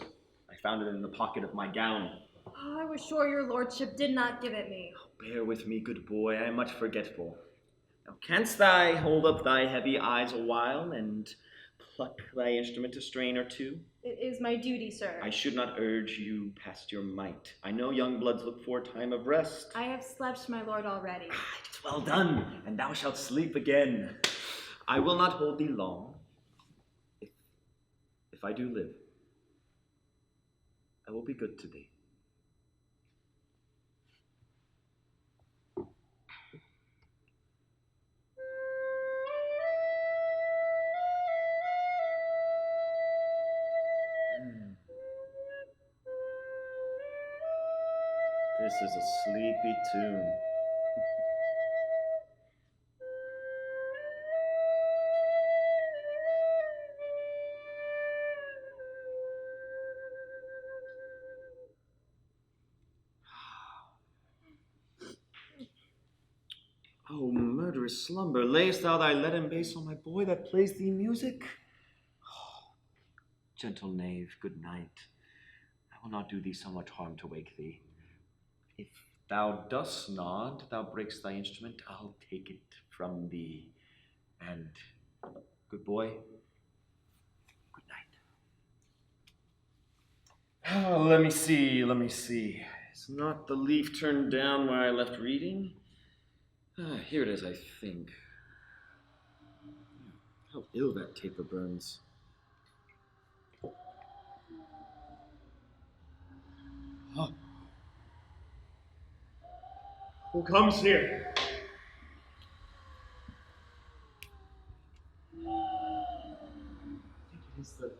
I found it in the pocket of my gown. Oh, I was sure your lordship did not give it me. Bear with me, good boy, I am much forgetful. Now, canst thou hold up thy heavy eyes a while, and pluck thy instrument a strain or two? It is my duty, sir. I should not urge you past your might. I know young bloods look for a time of rest. I have slept, my lord, already. It is well done, and thou shalt sleep again. I will not hold thee long. If I do live, I will be good to thee. This is a sleepy tune. Oh, murderous slumber, layest thou thy leaden base on my boy that plays thee music? Oh, gentle knave, good night. I will not do thee so much harm to wake thee. If thou dost nod, thou breakst thy instrument, I'll take it from thee. And, good boy, good night. Oh, let me see. Is not the leaf turned down where I left reading? Here it is, I think. How ill that taper burns. Huh. Who comes here? I think it is the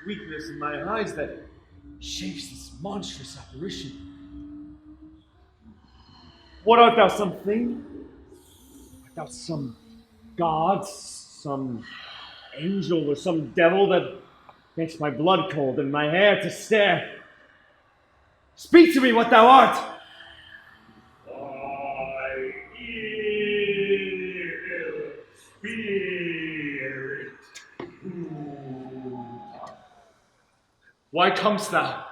weakness in my eyes that shapes this monstrous apparition. What art thou, something? Art thou some god, some angel, or some devil that makes my blood cold and my hair to stare? Speak to me what thou art! Spirit. Why comest thou?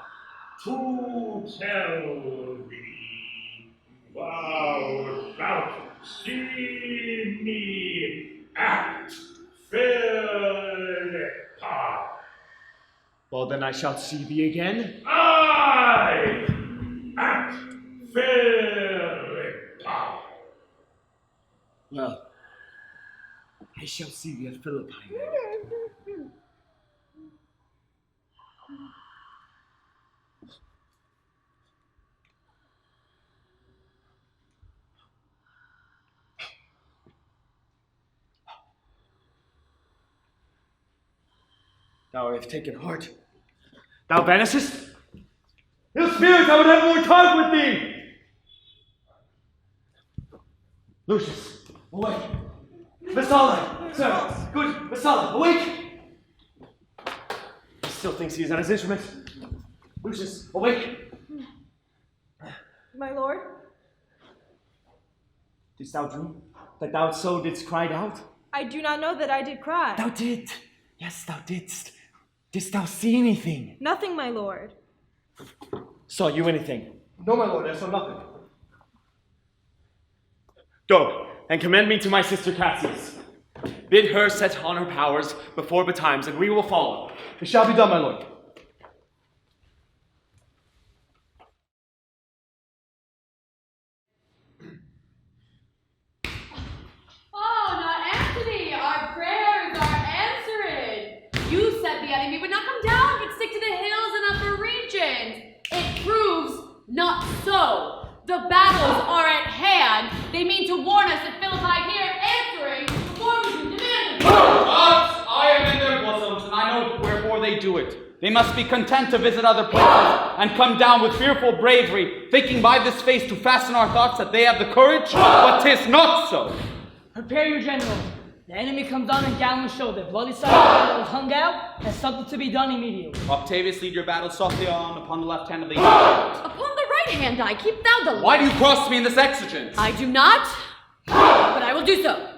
To tell thee, thou shalt see me at Philippi. Well, then I shall see thee again. I at Philippi. Well, I shall see thee at Philippi. Thou hast taken heart. Thou vanishest? Ill spirit, I would have more talk with thee! Lucius, awake! Messala, sir, good Messala, awake! He still thinks he is on his instrument. Lucius, awake! My lord? Didst thou dream that thou so didst cry out? I do not know that I did cry. Thou did. Yes, thou didst. Didst thou see anything? Nothing, my lord. Saw you anything? No, my lord, I saw nothing. Go, and commend me to my sister Cassius. Bid her set on her powers before betimes, and we will follow. It shall be done, my lord. Oh, not Antony! Our prayers are answered! You said the enemy would not come down, but stick to the hills and upper regions. It proves not so. The battles are at hand. They mean to warn us that Philippi here answering before we can demand it. But I am in their bosoms, and I know wherefore they do it. They must be content to visit other places and come down with fearful bravery, thinking by this face to fasten our thoughts that they have the courage, but 'tis not so. Prepare your generals. The enemy comes on in gallant show. Their bloody side of the battle is hung out, and something to be done immediately. Octavius, lead your battle softly on upon the left hand of the Upon the right hand I keep thou the left. Why do you cross me in this exigence? I do not, but I will do so.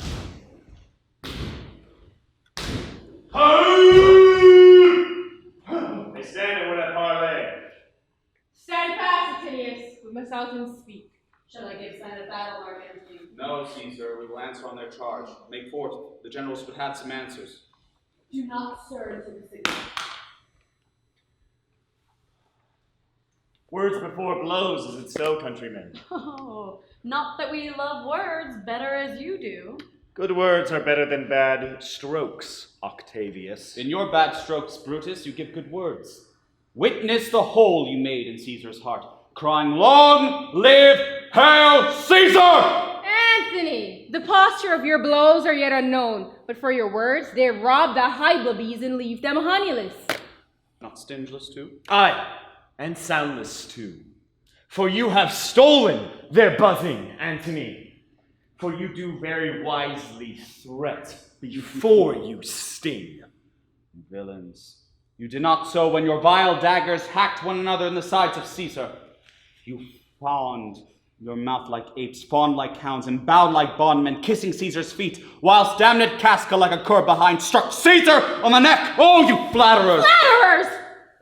They stand and would have parley. Stand fast, Antonius. We must out and speak. Shall I give sign of battle, our Antony? No, Caesar, we will answer on their charge. Make forth. The generals would have some answers. Do not stir into the signal. Words before blows, is it so, countrymen? Oh, not that we love words better as you do. Good words are better than bad strokes, Octavius. In your bad strokes, Brutus, you give good words. Witness the hole you made in Caesar's heart, crying, "Long live Hail Caesar!" Antony, the posture of your blows are yet unknown, but for your words, they rob the Hyblabes and leave them honeyless. Not stingeless too? Aye, and soundless too. For you have stolen their buzzing, Antony. For you do very wisely threat before you sting. Villains, you did not so when your vile daggers hacked one another in the sides of Caesar. You fawned your mouth like apes, fawned like hounds, and bowed like bondmen, kissing Caesar's feet, whilst damned Caska like a cur behind struck Caesar on the neck. Oh, you flatterers! Flatterers!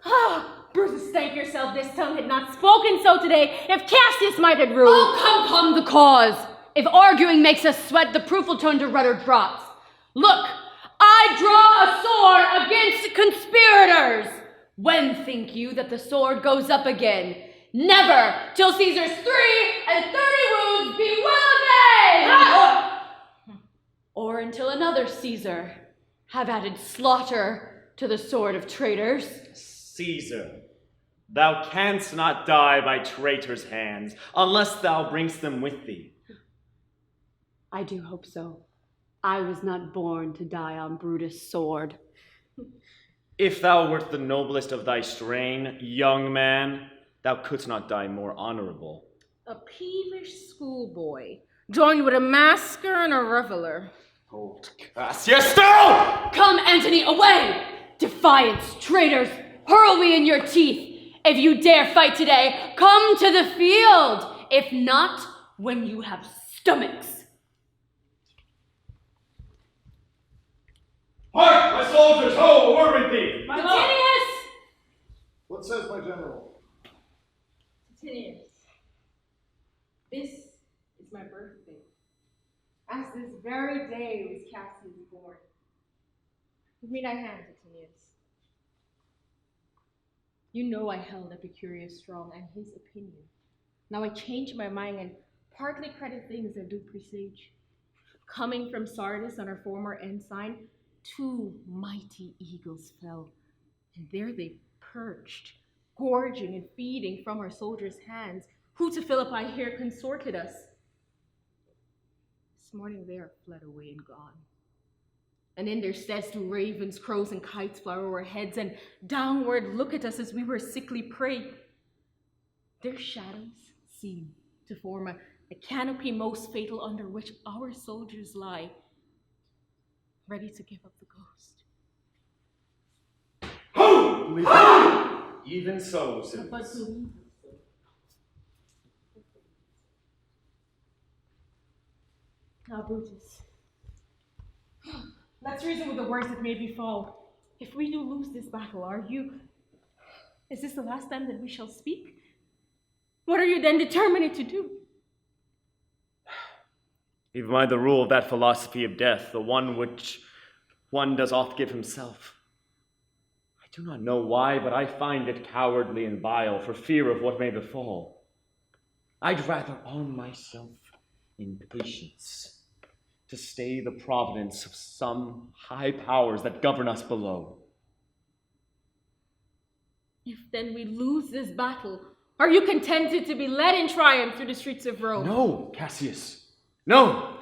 Ah, Brutus, thank yourself this tongue had not spoken so today, if Cassius might have ruled. Oh, come the cause! If arguing makes us sweat, the proof will turn to rudder drops. Look, I draw a sword against conspirators. When think you that the sword goes up again? Never, till Caesar's 33 wounds be well avenged! Or until another Caesar have added slaughter to the sword of traitors. Caesar, thou canst not die by traitors' hands, unless thou bringst them with thee. I do hope so. I was not born to die on Brutus' sword. If thou wert the noblest of thy strain, young man, thou couldst not die more honorable. A peevish schoolboy, joined with a masker and a reveler. Old Cassius, still! Come, Antony, away! Defiance, traitors, hurl we in your teeth. If you dare fight today, come to the field. If not, when you have stomachs. Hark, my soldiers, ho, a word with thee! Decius! What says my general? Antonius, this is my birthday. As this very day was Cassius born. Give me thy hand, Antonius. You know I held Epicurus strong and his opinion. Now I change my mind and partly credit things that do presage. Coming from Sardis on our former ensign, 2 mighty eagles fell, and there they perched, gorging and feeding from our soldiers' hands, who to Philippi here consorted us. This morning they are fled away and gone. And in their steads do ravens, crows, and kites fly over our heads, and downward look at us as we were sickly prey. Their shadows seem to form a canopy most fatal under which our soldiers lie, ready to give up the ghost. Even so, Now, Brutus, let's reason with the worst that may befall. If we do lose this battle, is this the last time that we shall speak? What are you then determined to do? Leave by the rule of that philosophy of death, the one which one does oft give himself. I do not know why, but I find it cowardly and vile for fear of what may befall. I'd rather arm myself in patience to stay the providence of some high powers that govern us below. If then we lose this battle, are you contented to be led in triumph through the streets of Rome? No, Cassius, no.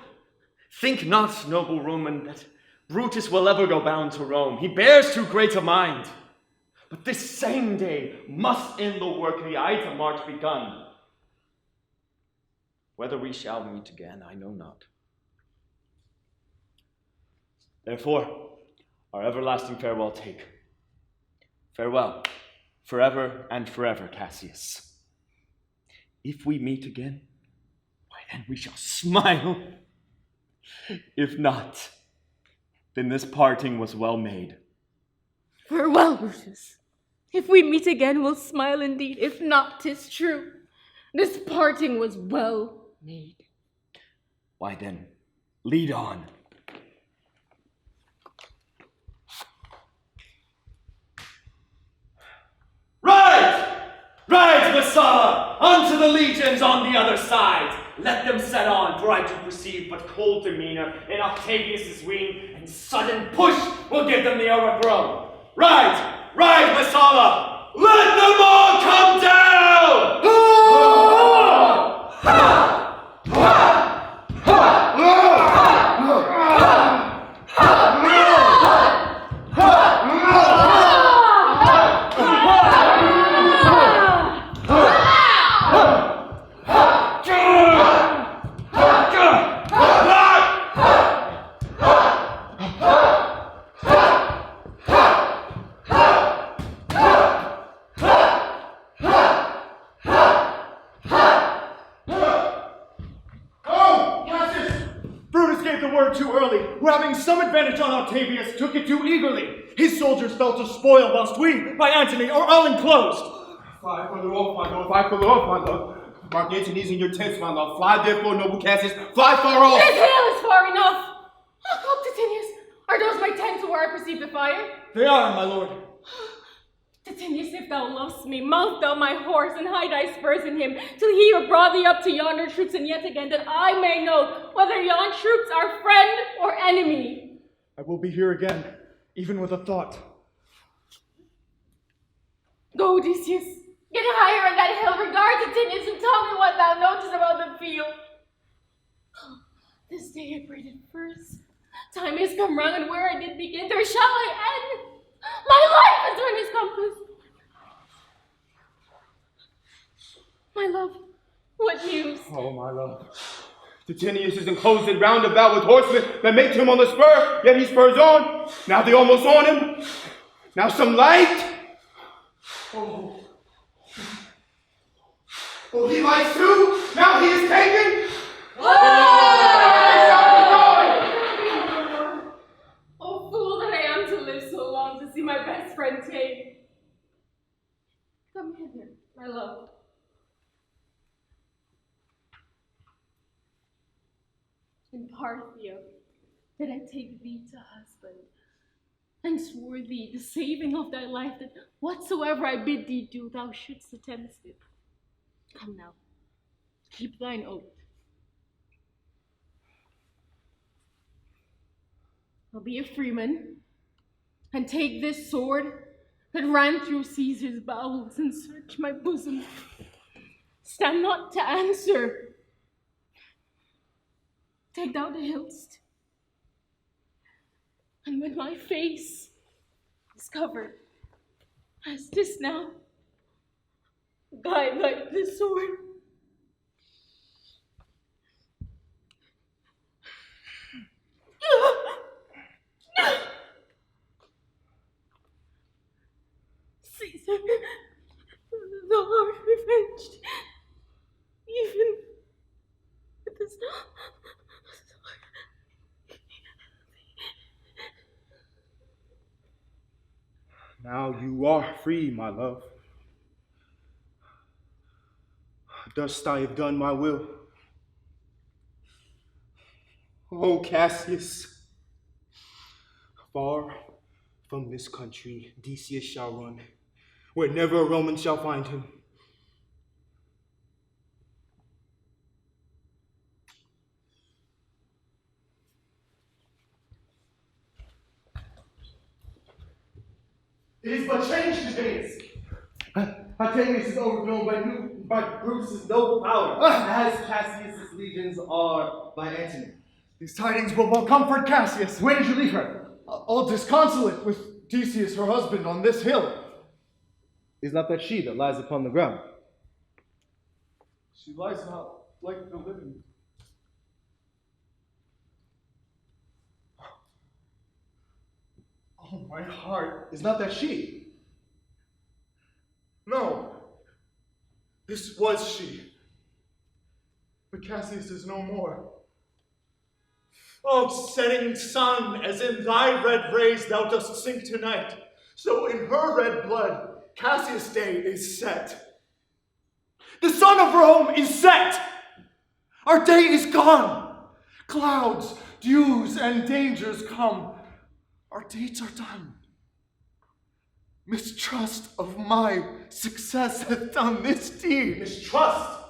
Think not, noble Roman, that Brutus will ever go bound to Rome. He bears too great a mind. But this same day must end the work the item march begun. Whether we shall meet again, I know not. Therefore, our everlasting farewell take. Farewell, forever and forever, Cassius. If we meet again, why then we shall smile. If not, then this parting was well made. Farewell, Brutus. If we meet again, we'll smile indeed. If not, 'tis true. This parting was well made. Why then, lead on. Ride, Messala, unto the legions on the other side. Let them set on, for I do perceive but cold demeanor in Octavius' wing, and sudden push will give them the overthrow. Ride, Messala, let them all come down! Octavius took it too eagerly. His soldiers fell to spoil, whilst we, by Antony, are all enclosed. Fly further off, my lord. Fly further off, my lord. Mark Antony's in your tents, my lord. Fly therefore, noble Cassius. Fly far off. This hail is far enough. Oh, Decius, are those my tents where I perceive the fire? They are, my lord. Decius, if thou lovest me, mount thou my horse and hide thy spurs in him, till he have brought thee up to yonder troops, and yet again, that I may know whether yon troops are friend or enemy. I will be here again, even with a thought. Go, Decius. Get higher on that hill, regard Decius, and tell me what thou knowest about the field. This day I prayed it first. Time is come round, and where I did begin, there shall I end. My life is run his compass. My love, what news? Oh, my love. Decius is enclosed and round about with horsemen that make him on the spur, yet he spurs on. Now they almost on him. Now some light. Oh, he lights too. Now he is taken. Oh, fool that I am to live so long to see my best friend taken. Come hither, my love. In Parthia did I take thee to husband, and swore thee the saving of thy life, that whatsoever I bid thee do, thou shouldst attempt it. Come now, keep thine oath. I'll be a freeman, and take this sword that ran through Caesar's bowels, and search my bosom. Stand not to answer. Take thou the hilts, and when my face is covered, as this now, guide like the sword. Caesar, thou art revenged, even with this sword. Now you are free, my love. Thus I have done my will. O Cassius, far from this country Decius shall run, where never a Roman shall find him. It is but change, Decius. Antonius is overthrown by Brutus's noble power, as Cassius's legions are by Antony. These tidings will comfort Cassius. Where did you leave her? All disconsolate with Decius, her husband, on this hill. Is not that she that lies upon the ground? She lies not like the living. Oh, my heart. Is not that she? No. This was she. But Cassius is no more. Oh, setting sun, as in thy red rays thou dost sink tonight, so in her red blood Cassius' day is set. The sun of Rome is set! Our day is gone! Clouds, dews, and dangers come. Our dates are done. Mistrust of my success hath done this deed. Mistrust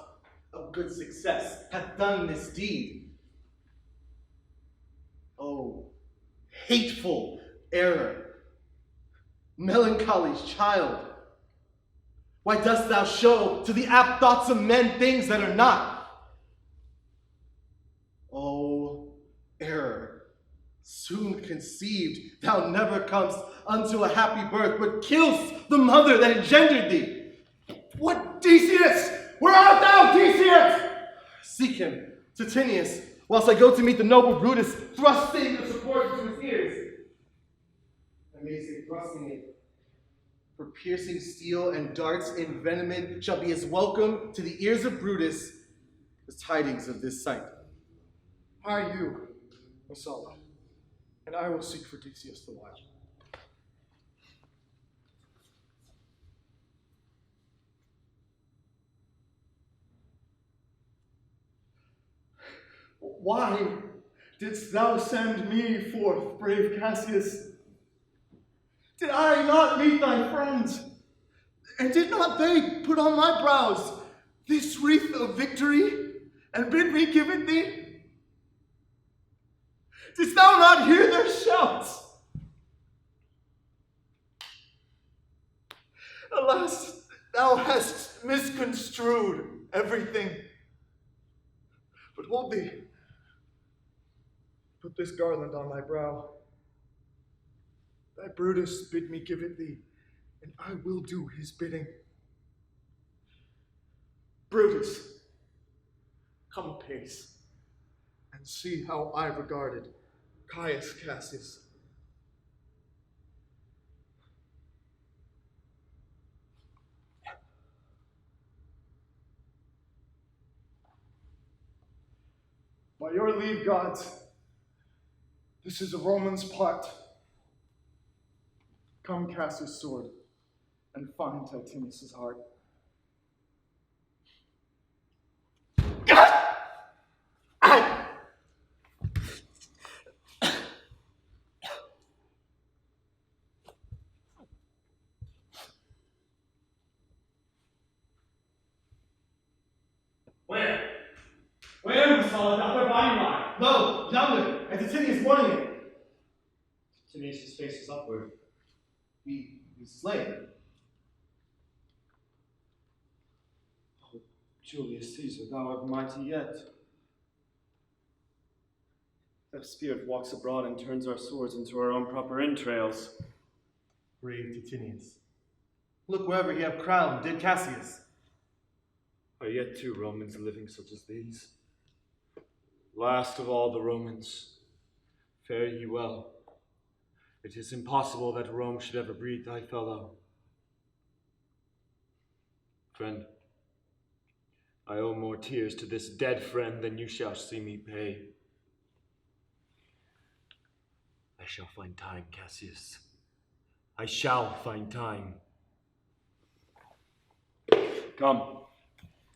of good success hath done this deed. Oh, hateful error, melancholy's child. Why dost thou show to the apt thoughts of men things that are not? Oh, error, soon conceived, thou never comest unto a happy birth, but killst the mother that engendered thee. What, Decius? Where art thou, Decius? Seek him, Titinius, whilst I go to meet the noble Brutus, thrusting the support into his ears. I may say thrusting it, for piercing steel and darts envenomed shall be as welcome to the ears of Brutus as tidings of this sight. Hie you, Messala, and I will seek for Decius the while. Why didst thou send me forth, brave Cassius? Did I not meet thy friends? And did not they put on my brows this wreath of victory, and bid me give it thee? Didst thou not hear their shouts? Alas, thou hast misconstrued everything. But hold thee. Put this garland on thy brow. Thy Brutus bid me give it thee, and I will do his bidding. Brutus, come apace, and see how I regarded Caius Cassius. By your leave, gods, this is a Roman's part. Come, Cassius' sword, and find Titinius' heart. Where, Messala, doth their body lie? Lo, yonder, and Titinius mourning it. Titinius' face is upward. Be slain. Oh, Julius Caesar, thou art mighty yet. Thy spirit walks abroad and turns our swords into our own proper entrails. Brave Titinius. Look wherever he have crowned, dead Cassius. Are yet 2 Romans living such as these? Last of all the Romans, fare ye well. It is impossible that Rome should ever breed thy fellow. Friend, I owe more tears to this dead friend than you shall see me pay. I shall find time, Cassius. I shall find time. Come,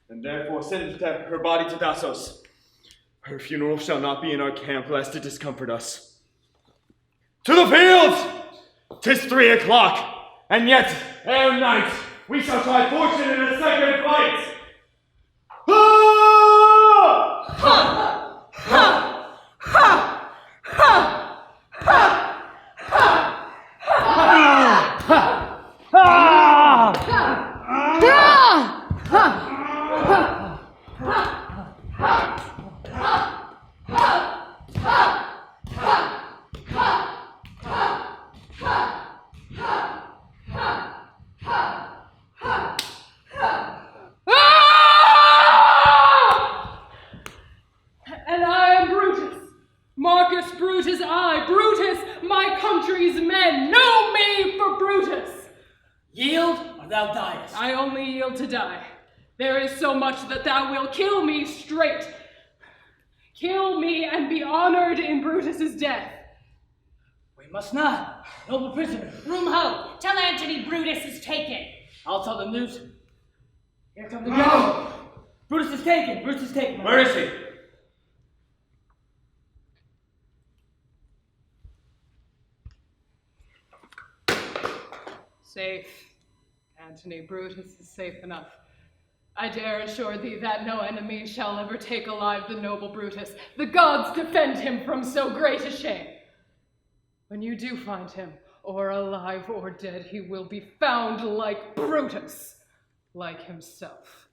and therefore send her body to Dassos. Her funeral shall not be in our camp, lest it discomfort us. To the fields! 'Tis 3 o'clock, and yet, ere night, we shall try fortune in a second fight. Ah! Ha! Ha! Ha! Ha! Ha! And I am Brutus, Marcus Brutus, I, Brutus, my country's men, know me for Brutus. Yield, or thou diest. I only yield to die. There is so much that thou wilt kill me straight. Kill me and be honored in Brutus's death. We must not. Noble prisoner. Room ho! Tell Antony Brutus is taken. I'll tell the news. Here comes the general. Brutus is taken. Brutus is taken. Where is he? Safe. Antony Brutus is safe enough. I dare assure thee that no enemy shall ever take alive the noble Brutus. The gods defend him from so great a shame. When you do find him, or alive or dead, he will be found like Brutus, like himself.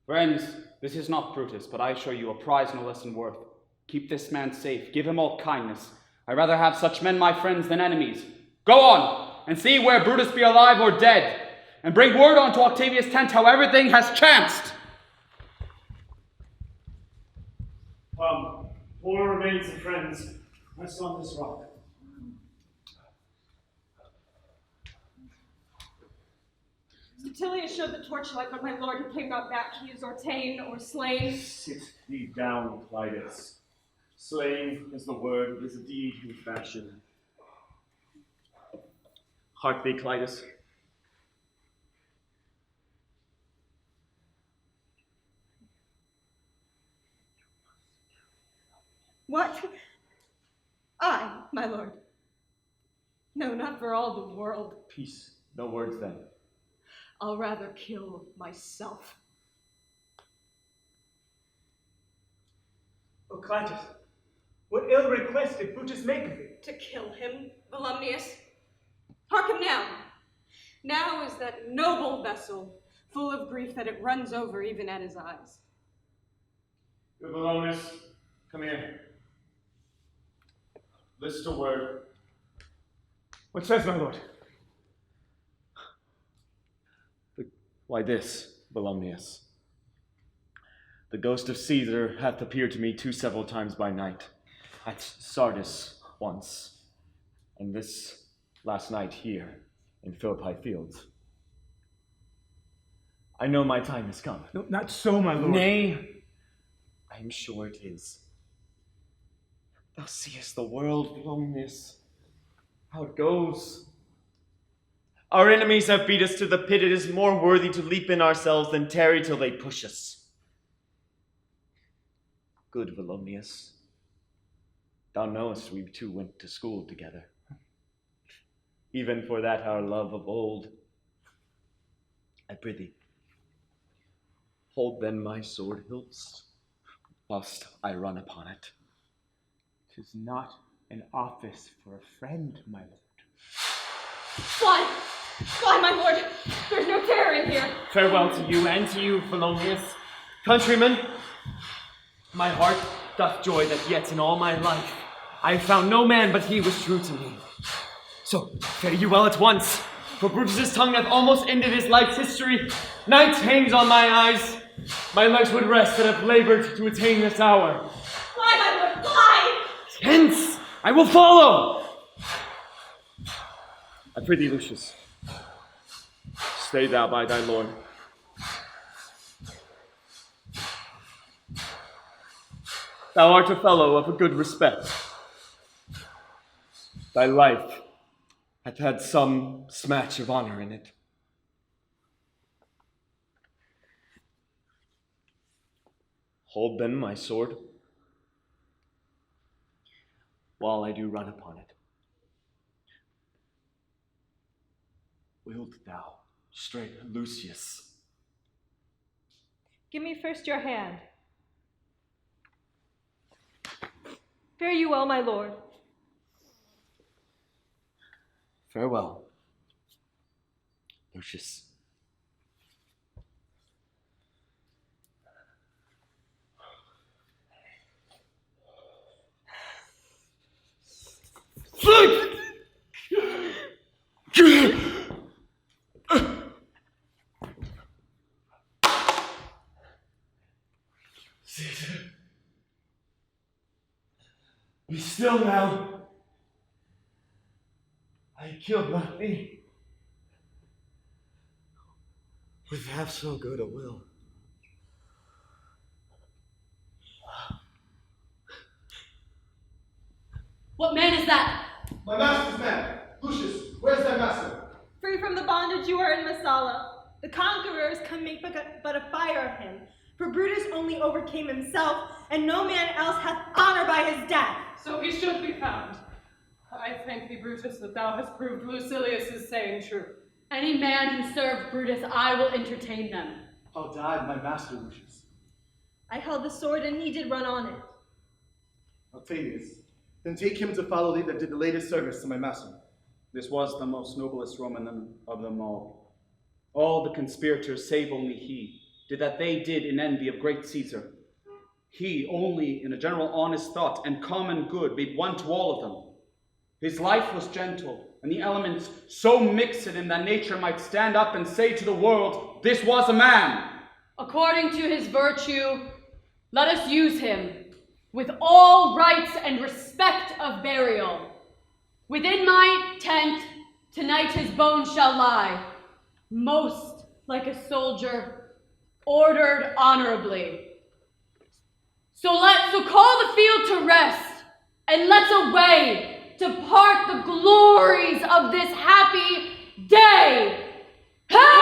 Friends, this is not Brutus, but I show you a prize no less in worth. Keep this man safe. Give him all kindness. I'd rather have such men my friends than enemies. Go on, and see where Brutus be alive or dead, and bring word on to Octavius' tent how everything has chanced. Poor remains of friends, rest on this rock. Statilius showed the torchlight, but my lord, he came not back. He is or ta'en or slain. Sit thee down, Clitus. Slain is the word, is a deed in fashion. Hark thee, Clitus. What? I, my lord. No, not for all the world. Peace. No words then. I'll rather kill myself. O Clitus, what ill request did Brutus make of thee? To kill him, Volumnius. Hearken now. Now is that noble vessel full of grief that it runs over even at his eyes. Good Volumnius, come here. List a word. What says my lord? Why this, Volumnius. The ghost of Caesar hath appeared to me several times by night, at Sardis once, and this last night here in Philippi Fields. I know my time has come. No, not so, my lord. Nay, I am sure it is. Thou seest the world, Volumnius, how it goes. Our enemies have beat us to the pit. It is more worthy to leap in ourselves than tarry till they push us. Good Volumnius, thou knowest we two went to school together. Even for that our love of old. I prithee, hold then my sword hilts, whilst I run upon it. 'Tis not an office for a friend, my lord. Fly! Fly, my lord! There's no terror in here! Farewell to you, and to you, Volumnius. Countrymen, my heart doth joy that yet in all my life I have found no man but he was true to me. So fare you well at once, for Brutus's tongue hath almost ended his life's history. Night hangs on my eyes. My legs would rest that have labored to attain this hour. Fly, my lord, fly! Hence, I will follow. I prithee, Lucius, stay thou by thy lord. Thou art a fellow of a good respect. Thy life hath had some smatch of honor in it. Hold then my sword, while I do run upon it. Wilt thou, straight Lucius? Give me first your hand. Fare you well, my lord. Farewell, Lucius. Caesar, be still now. I killed not thee with half so good a will. What man is that? My master's man. Lucius, where's thy master? Free from the bondage you are in Messala. The conquerors can make but a fire of him. For Brutus only overcame himself, and no man else hath honor by his death. So he should be found. I thank thee, Brutus, that thou hast proved Lucilius' saying true. Any man who served Brutus, I will entertain them. How died my master, Lucius? I held the sword, and he did run on it. Octavius, then take him to follow thee that did the latest service to my master. This was the most noblest Roman of them all. All the conspirators, save only he, did that they did in envy of great Caesar. He only in a general honest thought and common good made one to all of them. His life was gentle, and the elements so mixed in him that nature might stand up and say to the world, this was a man. According to his virtue, let us use him with all rights and respect of burial. Within my tent tonight his bones shall lie, most like a soldier, ordered honorably. So call the field to rest, and let's away to part the glories of this happy day. Hey!